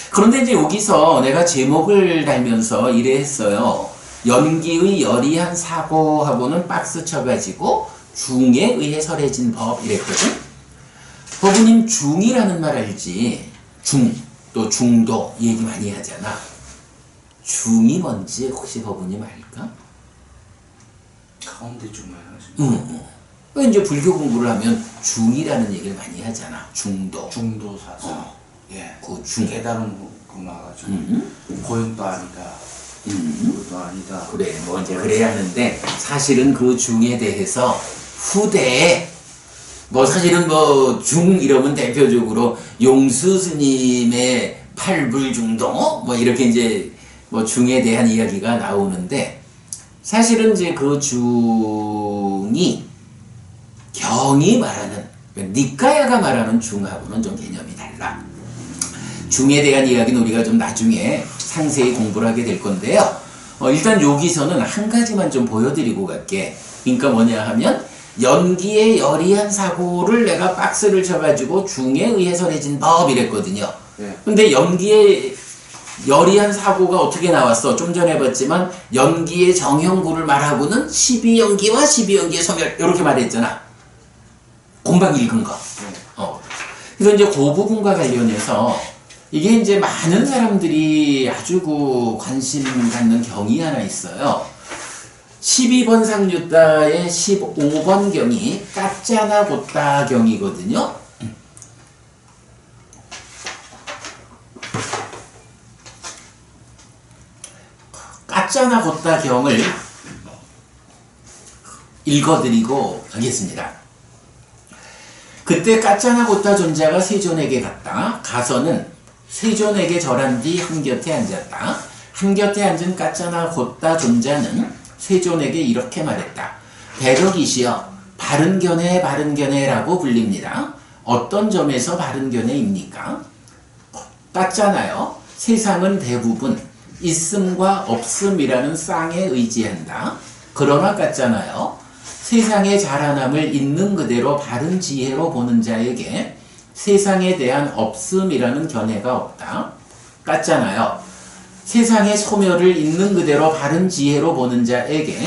그런데 이제 여기서 내가 제목을 달면서 이래 했어요. 연기의 여리한 사고하고는 박스 쳐가지고 중에 의해 설해진 법 이랬거든. 법부님 중이라는 말 알지? 중, 또 중도 얘기 많이 하잖아. 중이 뭔지 혹시 법부님 알까? 가운데 좀 말하시죠. 응. 이제 불교 공부를 하면 중이라는 얘기를 많이 하잖아. 중도. 중도 사상. 예. 그 중. 깨달은 거 나가지고. 고용도 아니다. 그것도 아니다. 그래, 뭐 이제 그래야 하는데 사실은 그 중에 대해서 후대에 뭐 사실은 뭐 중 이러면 대표적으로 용수 스님의 팔불중도 뭐 이렇게 이제 뭐 중에 대한 이야기가 나오는데 사실은 이제 그 중이 경이 말하는 니까야가 말하는 중하고는 좀 개념이 달라. 중에 대한 이야기는 우리가 좀 나중에 상세히 공부를 하게 될 건데요. 일단 여기서는 한 가지만 좀 보여드리고 갈게. 그러니까 뭐냐 하면 연기의 여리한 사고를 내가 박스를 쳐가지고 중에 의해 설해진 법 이랬거든요. 근데 연기의 여리한 사고가 어떻게 나왔어? 좀 전에 봤지만 연기의 정형구를 말하고는 12연기와 12연기의 소멸 이렇게 말했잖아. 공방 읽은 거. 그래서 이제 그 부분과 관련해서 이게 이제 많은 사람들이 아주 관심 갖는 경이 하나 있어요. 12번 상유따의 15번 경이 까짜나 곧다 경이거든요. 까짜나 곧다 경을 읽어드리고 가겠습니다. 그때 까짜나 곧다 존자가 세존에게 갔다. 가서는 세존에게 절한 뒤 한곁에 앉았다. 한곁에 앉은 까짜나 곧다 존자는 세존에게 이렇게 말했다. 대덕이시여 바른견해 바른견해라고 불립니다. 어떤 점에서 바른견해입니까? 까짜나요. 세상은 대부분 있음과 없음이라는 쌍에 의지한다. 그러나 까짜나요. 세상의 자라남을 있는 그대로 바른 지혜로 보는 자에게 세상에 대한 없음이라는 견해가 없다. 까짜나요. 세상의 소멸을 있는 그대로 바른 지혜로 보는 자에게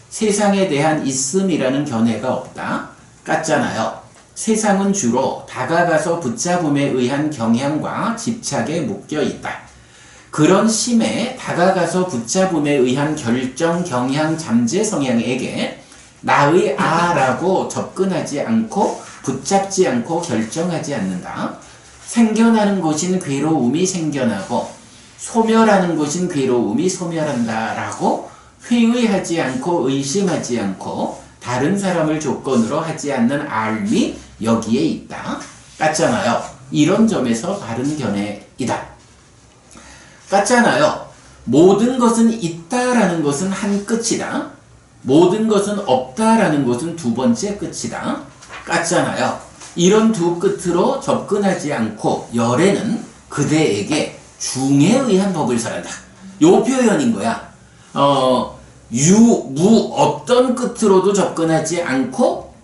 세상에 대한 있음이라는 견해가 없다. 까짜나요. 세상은 주로 다가가서 붙잡음에 의한 경향과 집착에 묶여 있다. 그런 심에 다가가서 붙잡음에 의한 결정, 경향, 잠재 성향에게 나의 아라고 접근하지 않고 붙잡지 않고 결정하지 않는다. 생겨나는 것인 괴로움이 생겨나고 소멸하는 것인 괴로움이 소멸한다 라고 회의하지 않고 의심하지 않고 다른 사람을 조건으로 하지 않는 알미 여기에 있다. 같잖아요. 이런 점에서 바른 견해이다. 같잖아요. 모든 것은 있다라는 것은 한 끝이다. 모든 것은 없다라는 것은 두 번째 끝이다. 같잖아요. 이런 두 끝으로 접근하지 않고 열애는 그대에게 중에 의한 법을 설한다. 요 표현인 거야. 무 어떤 끝으로도 접근하지 않고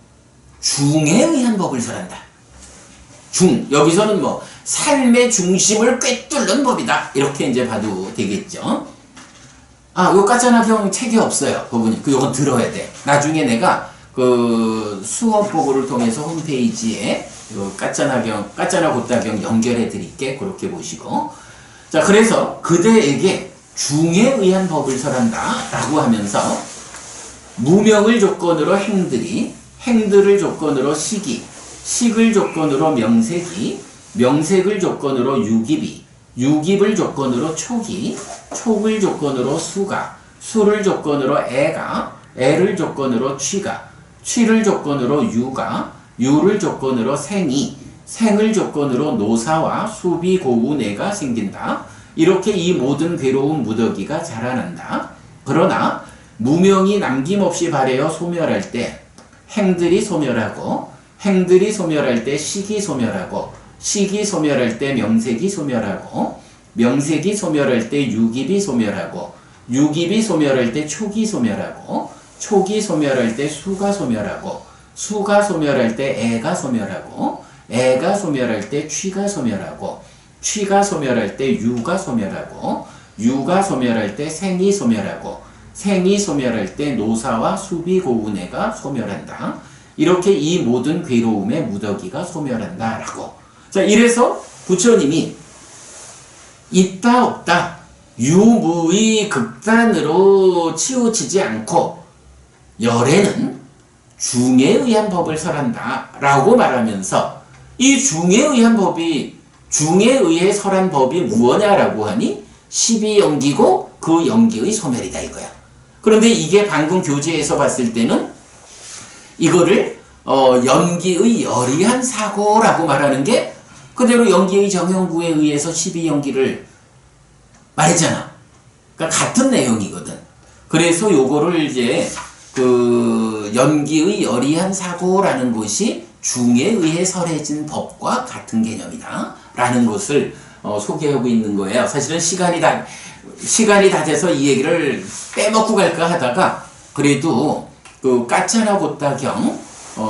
중에 의한 법을 설한다. 여기서는 뭐 삶의 중심을 꿰뚫는 법이다 이렇게 이제 봐도 되겠죠. 요 까짜나경 책이 없어요. 부분이 요건 들어야 돼. 나중에 내가 그 수업 보고를 통해서 홈페이지에 까짜나 곧다경 연결해 드릴게. 그렇게 보시고. 자, 그래서 그대에게 중에 의한 법을 설한다 라고 하면서 무명을 조건으로 행들이, 행들을 조건으로 식이, 식을 조건으로 명색이, 명색을 조건으로 유깁이, 유깁을 조건으로 촉이, 촉을 조건으로 수가, 수를 조건으로 애가, 애를 조건으로 취가, 취를 조건으로 유가, 유를 조건으로 생이, 생을 조건으로 노사와 수비 고운애가 생긴다. 이렇게 이 모든 괴로운 무더기가 자라난다. 그러나 무명이 남김없이 발해어 소멸할 때 행들이 소멸하고, 행들이 소멸할 때 식이 소멸하고, 식이 소멸할 때 명색이 소멸하고, 명색이 소멸할 때 유깁이 소멸하고, 유깁이 소멸할 때 촉이 소멸하고, 촉이 소멸할 때 수가 소멸하고, 수가 소멸할 때 애가 소멸하고, 애가 소멸할 때 취가 소멸하고, 취가 소멸할 때 유가 소멸하고, 유가 소멸할 때 생이 소멸하고, 생이 소멸할 때 노사와 수비 고운애가 소멸한다. 이렇게 이 모든 괴로움의 무더기가 소멸한다 라고. 자, 이래서 부처님이 있다 없다 유무의 극단으로 치우치지 않고 열에는 중에 의한 법을 설한다 라고 말하면서 이 중에 의한 법이, 중에 의해 설한 법이 무엇냐라고 하니 12연기고 그 연기의 소멸이다 이거야. 그런데 이게 방금 교재에서 봤을 때는 이거를 연기의 여리한 사고라고 말하는 게 그대로 연기의 정형구에 의해서 12연기를 말했잖아. 그러니까 같은 내용이거든. 그래서 요거를 이제 그 연기의 여리한 사고라는 것이 중에 의해 설해진 법과 같은 개념이다 라는 것을 소개하고 있는 거예요. 사실은 시간이 다 돼서 이 얘기를 빼먹고 갈까 하다가 그래도 그 까짜나 곧다경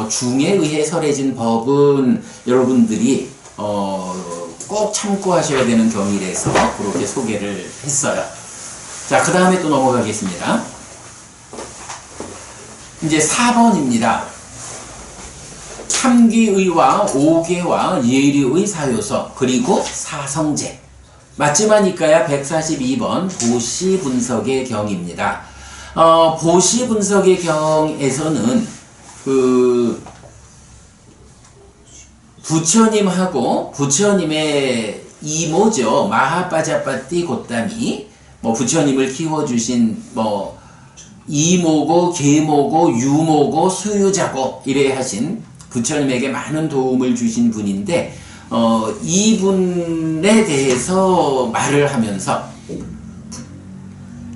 중에 의해 설해진 법은 여러분들이 꼭 참고하셔야 되는 경이라서 그렇게 소개를 했어요. 자, 그 다음에 또 넘어가겠습니다. 이제 4번입니다. 참기의와 오계와 예류의 사요서 그리고 사성제. 맞지마니까야 142번 보시 분석의 경입니다. 보시 분석의 경에서는 그 부처님하고 부처님의 이모죠. 마하빠자빠띠 곧담이 뭐 부처님을 키워주신 뭐 이모고 계모고 유모고 수유자고 이래 하신 부처님에게 많은 도움을 주신 분인데 이분에 대해서 말을 하면서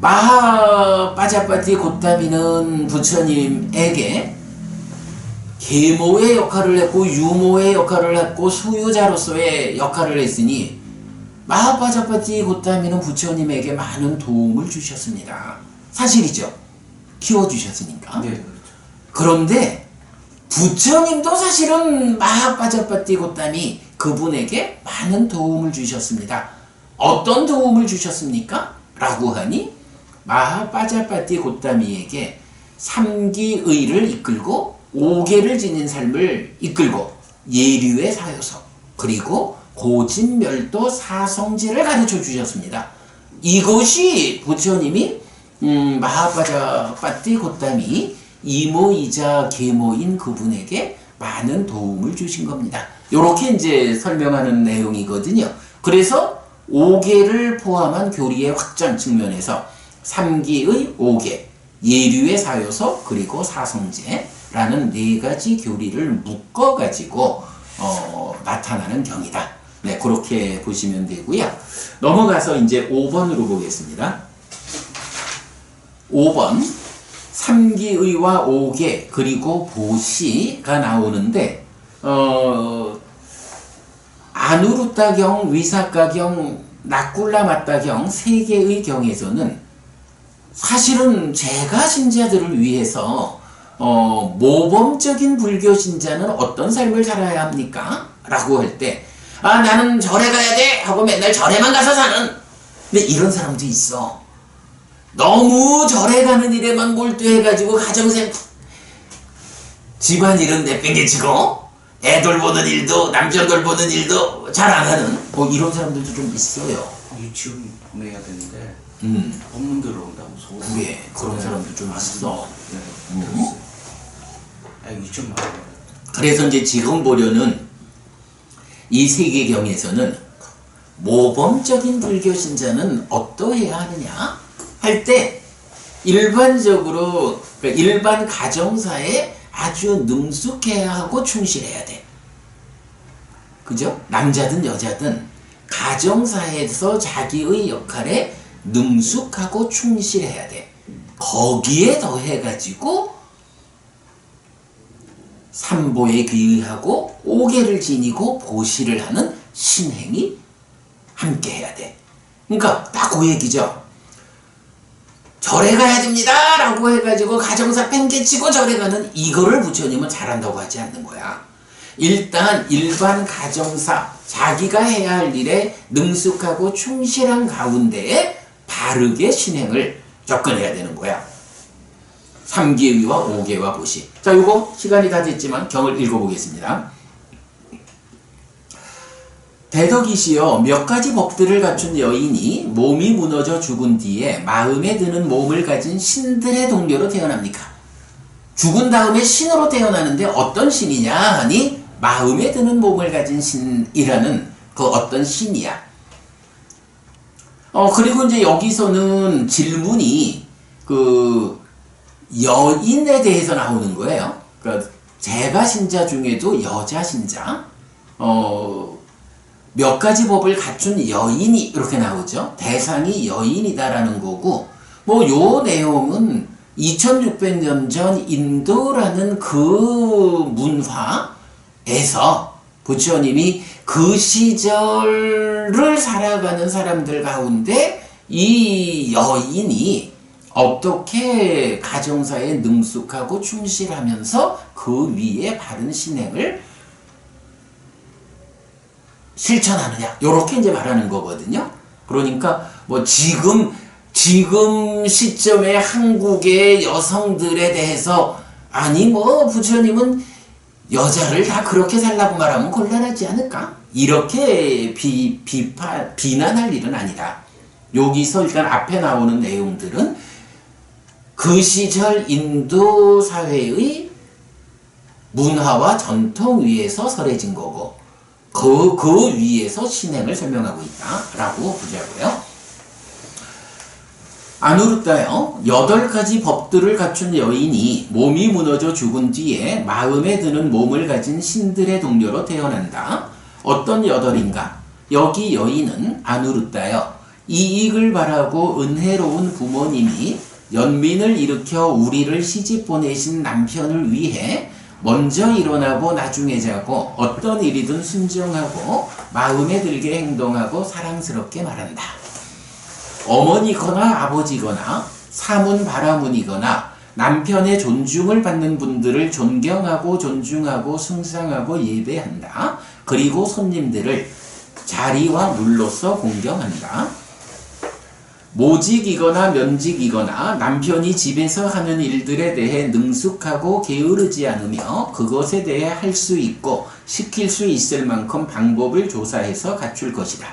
마하빠자빠띠 곧담이는 부처님에게 계모의 역할을 했고 유모의 역할을 했고 수유자로서의 역할을 했으니 마하빠자빠띠 곧담이는 부처님에게 많은 도움을 주셨습니다. 사실이죠. 키워주셨으니까. 네, 그렇죠. 그런데 부처님도 사실은 마하빠자빠띠 곧담이 그분에게 많은 도움을 주셨습니다. 어떤 도움을 주셨습니까? 라고 하니 마하빠자빠띠 곧담이에게 삼기의를 이끌고 오계를 지닌 삶을 이끌고 예류의 사요서 그리고 고진멸도 사성제를 가르쳐 주셨습니다. 이것이 부처님이 마하빠자빠띠 곧담이 이모이자 계모인 그분에게 많은 도움을 주신 겁니다. 이렇게 이제 설명하는 내용이거든요. 그래서 5개를 포함한 교리의 확장 측면에서 3기의 5개, 예류의 사요서, 그리고 사성제라는 4가지 교리를 묶어가지고 나타나는 경이다. 네, 그렇게 보시면 되고요. 넘어가서 이제 5번으로 보겠습니다. 5번 3기의와 5개 그리고 보시가 나오는데 아누루타경, 위사카경, 나꿀라마타경 3개의 경에서는 사실은 제가 신자들을 위해서 모범적인 불교 신자는 어떤 삶을 살아야 합니까? 라고 할 때, 아, 나는 절에 가야 돼! 하고 맨날 절에만 가서 사는. 근데 이런 사람도 있어. 너무 절에 가는 일에만 몰두해가지고 가정생, 집안일은 내팽개치고, 애 돌보는 일도, 남편 돌보는 일도 잘 안 하는, 뭐 이런 사람들도 좀 있어요. 유치원 보내야 되는데, 없는 대로 온다고 서울. 예, 그런 사람도 좀 있어. 네, 들었어요. 아, 유치원 말고. 그래서 이제 지금 보려는 이 세계경에서는 모범적인 불교 신자는 어떠해야 하느냐 할 때 일반적으로 그러니까 일반 가정사에 아주 능숙해야 하고 충실해야 돼. 그죠? 남자든 여자든 가정사에서 자기의 역할에 능숙하고 충실해야 돼. 거기에 더해가지고 삼보에 귀의하고 오계를 지니고 보시를 하는 신행이 함께 해야 돼. 그러니까 딱 그 얘기죠. 절에 가야 됩니다 라고 해가지고 가정사 뺑개치고 절에 가는 이거를 부처님은 잘한다고 하지 않는 거야. 일단 일반 가정사 자기가 해야 할 일에 능숙하고 충실한 가운데에 바르게 신행을 접근해야 되는 거야. 삼계위와 오계와 보시. 자, 요거 시간이 다 됐지만 경을 읽어보겠습니다. 대덕이시여, 몇 가지 법들을 갖춘 여인이 몸이 무너져 죽은 뒤에 마음에 드는 몸을 가진 신들의 동료로 태어납니까? 죽은 다음에 신으로 태어나는데 어떤 신이냐 하니 마음에 드는 몸을 가진 신이라는 그 어떤 신이야. 그리고 이제 여기서는 질문이 그 여인에 대해서 나오는 거예요. 그러니까 제가 신자 중에도 여자 신자, 몇 가지 법을 갖춘 여인이 이렇게 나오죠. 대상이 여인이다라는 거고, 뭐 요 내용은 2600년 전 인도라는 그 문화에서 부처님이 그 시절을 살아가는 사람들 가운데 이 여인이 어떻게 가정사에 능숙하고 충실하면서 그 위에 바른 신행을 실천하느냐, 요렇게 이제 말하는 거거든요. 그러니까 뭐 지금 시점의 한국의 여성들에 대해서 아니 뭐 부처님은 여자를 다 그렇게 살라고 말하면 곤란하지 않을까? 이렇게 비난할 일은 아니다. 여기서 일단 앞에 나오는 내용들은 그 시절 인도 사회의 문화와 전통 위에서 설해진 거고 그 위에서 신행을 설명하고 있다라고 보자고요. 아누르타요. 8가지 법들을 갖춘 여인이 몸이 무너져 죽은 뒤에 마음에 드는 몸을 가진 신들의 동료로 태어난다. 어떤 8인가? 여기 여인은 아누르타요. 이익을 바라고 은혜로운 부모님이 연민을 일으켜 우리를 시집 보내신 남편을 위해 먼저 일어나고 나중에 자고 어떤 일이든 순종하고 마음에 들게 행동하고 사랑스럽게 말한다. 어머니거나 아버지거나 사문 바라문이거나 남편의 존중을 받는 분들을 존경하고 존중하고 숭상하고 예배한다. 그리고 손님들을 자리와 물로써 공경한다. 모직이거나 면직이거나 남편이 집에서 하는 일들에 대해 능숙하고 게으르지 않으며 그것에 대해 할 수 있고 시킬 수 있을 만큼 방법을 조사해서 갖출 것이다.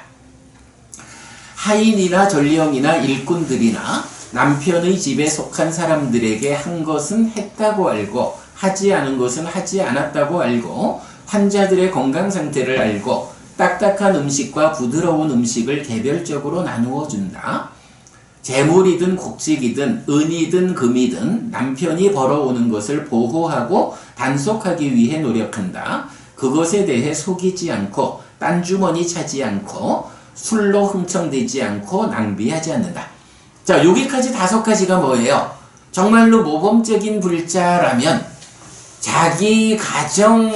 하인이나 전령이나 일꾼들이나 남편의 집에 속한 사람들에게 한 것은 했다고 알고 하지 않은 것은 하지 않았다고 알고 환자들의 건강 상태를 알고 딱딱한 음식과 부드러운 음식을 개별적으로 나누어 준다. 재물이든 곡식이든 은이든 금이든 남편이 벌어오는 것을 보호하고 단속하기 위해 노력한다. 그것에 대해 속이지 않고 딴 주머니 차지 않고 술로 흥청되지 않고 낭비하지 않는다. 자, 여기까지 5가지가 뭐예요? 정말로 모범적인 불자라면 자기 가정을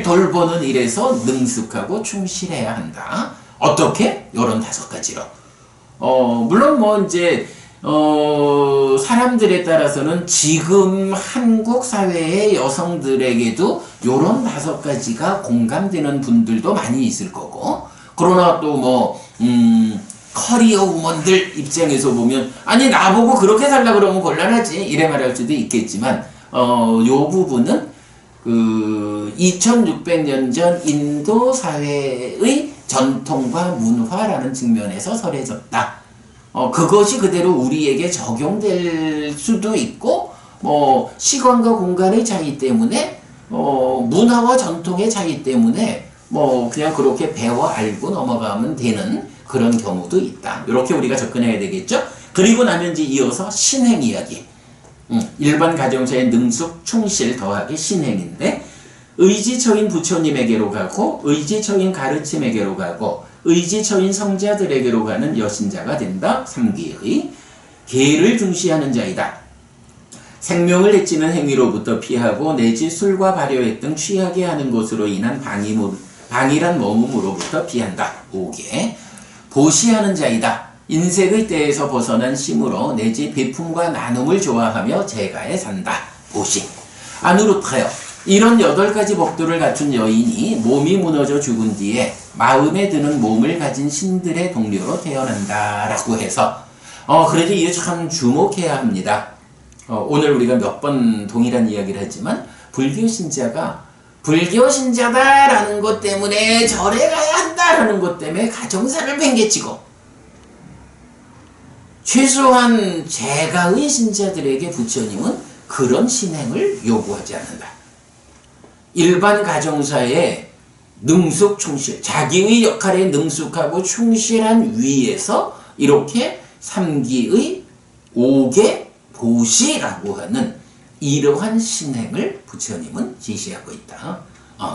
돌보는 일에서 능숙하고 충실해야 한다. 어떻게? 요런 5가지로. 물론 뭐 이제 사람들에 따라서는 지금 한국 사회의 여성들에게도 요런 5가지가 공감되는 분들도 많이 있을 거고, 그러나 또 뭐, 커리어 우먼들 입장에서 보면, 아니, 나보고 그렇게 살라 그러면 곤란하지. 이래 말할 수도 있겠지만, 요 부분은 2600년 전 인도 사회의 전통과 문화라는 측면에서 설해졌다. 그것이 그대로 우리에게 적용될 수도 있고, 시간과 공간의 차이 때문에, 문화와 전통의 차이 때문에, 그냥 그렇게 배워 알고 넘어가면 되는 그런 경우도 있다. 이렇게 우리가 접근해야 되겠죠? 그리고 나면 이제 이어서 신행 이야기. 일반 가정사의 능숙, 충실 더하기 신행인데, 의지처인 부처님에게로 가고, 의지처인 가르침에게로 가고, 의지처인 성자들에게로 가는 여신자가 된다. 3기의 계를 중시하는 자이다. 생명을 해치는 행위로부터 피하고 내지 술과 발효액 등 취하게 하는 것으로 인한 방일한 머움으로부터 피한다. 5개 보시하는 자이다. 인색의 때에서 벗어난 심으로 내지 베품과 나눔을 좋아하며 재가에 산다. 보시. 아누루타여. 이런 8가지 법도를 갖춘 여인이 몸이 무너져 죽은 뒤에 마음에 드는 몸을 가진 신들의 동료로 태어난다 라고 해서 그래도 이게 참 주목해야 합니다. 오늘 우리가 몇 번 동일한 이야기를 했지만 불교 신자가 불교 신자다라는 것 때문에 절에 가야 한다라는 것 때문에 가정사를 팽개치고, 최소한 재가의 신자들에게 부처님은 그런 신행을 요구하지 않는다. 일반 가정사에 능숙 충실, 자기의 역할에 능숙하고 충실한 위에서 이렇게 3기의 5개 보시라고 하는 이러한 신행을 부처님은 지시하고 있다.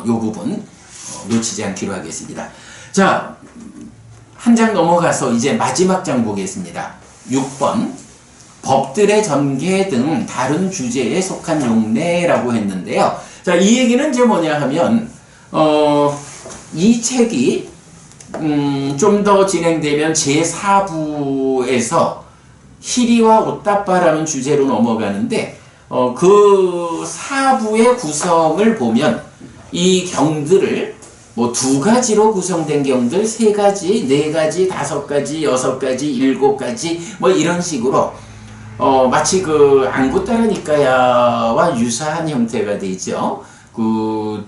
요 부분 놓치지 않기로 하겠습니다. 자, 한 장 넘어가서 이제 마지막 장 보겠습니다. 6번 법들의 전개 등 다른 주제에 속한 용례라고 했는데요. 자, 이 얘기는 이제 뭐냐 하면 이 책이 좀 더 진행되면 제4부에서 희리와 오따빠라는 주제로 넘어가는데, 그 4부의 구성을 보면 이 경들을 2가지로 구성된 경들, 3가지, 4가지, 5가지, 6가지, 7가지 이런 식으로 마치 그 안구따라니까야와 유사한 형태가 되죠. 그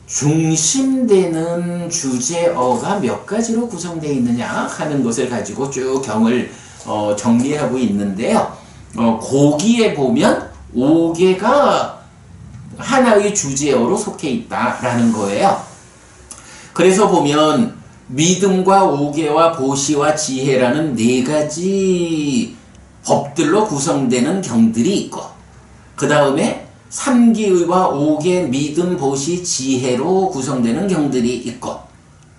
중심되는 주제어가 몇 가지로 구성되어 있느냐 하는 것을 가지고 쭉 경을 정리하고 있는데요. 거기에 보면 5개가 하나의 주제어로 속해 있다라는 거예요. 그래서 보면 믿음과 5개와 보시와 지혜라는 4가지 법들로 구성되는 경들이 있고, 그 다음에 3기의와 5개 믿음, 보시, 지혜로 구성되는 경들이 있고,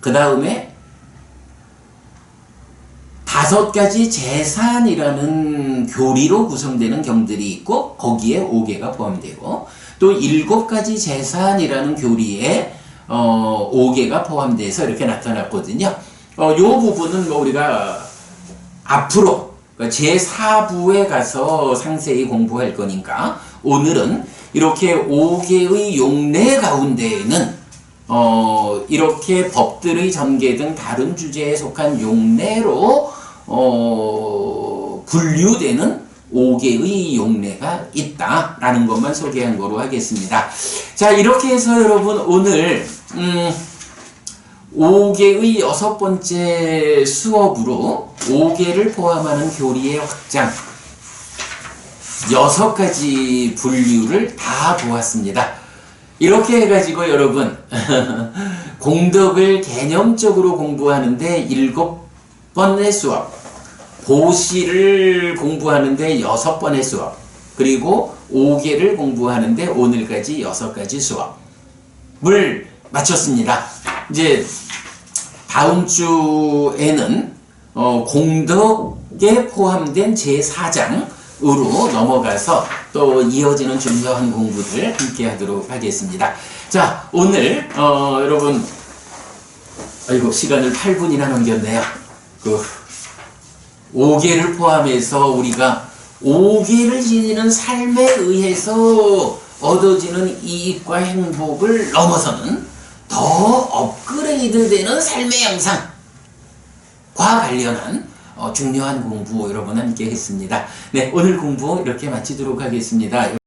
그 다음에 5가지 재산이라는 교리로 구성되는 경들이 있고, 거기에 5개가 포함되고, 또 7가지 재산이라는 교리에 5개가 포함돼서 이렇게 나타났거든요. 요 부분은 우리가 앞으로 제4부에 가서 상세히 공부할 거니까, 오늘은 이렇게 5개의 용례 가운데에는 이렇게 법들의 전개 등 다른 주제에 속한 용례로 분류되는 5개의 용례가 있다라는 것만 소개한 거로 하겠습니다. 자, 이렇게 해서 여러분 오늘 5개의 6번째 수업으로 5개를 포함하는 교리의 확장 6가지 분류를 다 보았습니다. 이렇게 해가지고 여러분 공덕을 개념적으로 공부하는데 7번의 수업, 보시를 공부하는데 6번의 수업, 그리고 5개를 공부하는데 오늘까지 6가지 수업을 마쳤습니다. 이제 다음 주에는 공덕에 포함된 제4장으로 넘어가서 또 이어지는 중요한 공부들 함께 하도록 하겠습니다. 자, 오늘 여러분, 아이고 시간을 8분이나 넘겼네요. 오계를 포함해서 우리가 오계를 지니는 삶에 의해서 얻어지는 이익과 행복을 넘어서는 더 업그레이드 되는 삶의 양상과 관련한 중요한 공부 여러분 함께 했습니다. 네, 오늘 공부 이렇게 마치도록 하겠습니다.